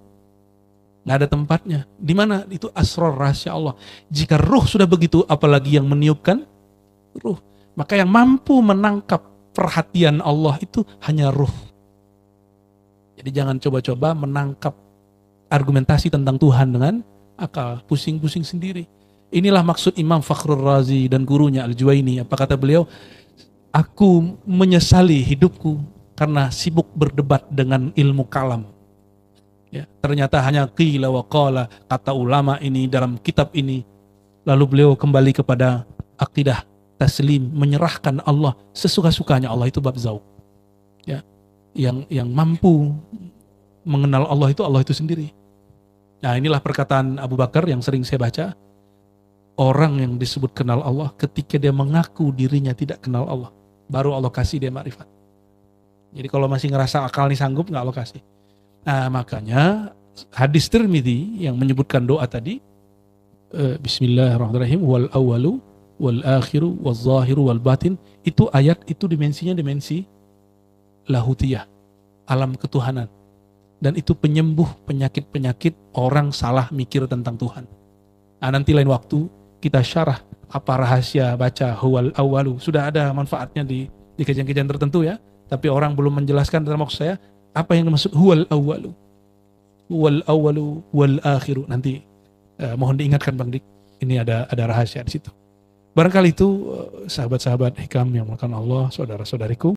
Gak ada tempatnya. Di mana? Itu asrar rahasia Allah. Jika ruh sudah begitu, apalagi yang meniupkan ruh. Maka yang mampu menangkap perhatian Allah itu hanya ruh. Jadi jangan coba-coba menangkap argumentasi tentang Tuhan dengan akal. Pusing-pusing sendiri. Inilah maksud Imam Fakhrur Razi dan gurunya Al-Juwaini. Apa kata beliau? Aku menyesali hidupku karena sibuk berdebat dengan ilmu kalam. Ya, ternyata hanya qila wa qala, kata ulama ini dalam kitab ini. Lalu beliau kembali kepada akidah taslim, menyerahkan Allah sesuka-sukanya. Allah itu bab zauq. Ya, yang mampu mengenal Allah itu sendiri. Nah, inilah perkataan Abu Bakar yang sering saya baca. Orang yang disebut kenal Allah ketika dia mengaku dirinya tidak kenal Allah, baru Allah kasih dia makrifat. Jadi kalau masih ngerasa akal nih sanggup, nggak Allah kasih. Nah, makanya hadis Tirmidzi yang menyebutkan doa tadi, Bismillahirrahmanirrahim, wal awalu wal akhiru wal zahiru wal batin, itu ayat itu dimensinya dimensi lahutiyah, alam ketuhanan. Dan itu penyembuh penyakit-penyakit orang salah mikir tentang Tuhan. Nah, nanti lain waktu kita syarah apa rahasia baca huwal awalu. Sudah ada manfaatnya di kajian-kajian tertentu ya. Tapi orang belum menjelaskan dalam maksud saya apa yang dimaksud huwal awalu. Huwal awalu wal akhiru. Nanti mohon diingatkan Bang Dik. Ini ada rahasia di situ. Barangkali itu sahabat-sahabat hikam yang melakukan Allah, saudara-saudariku.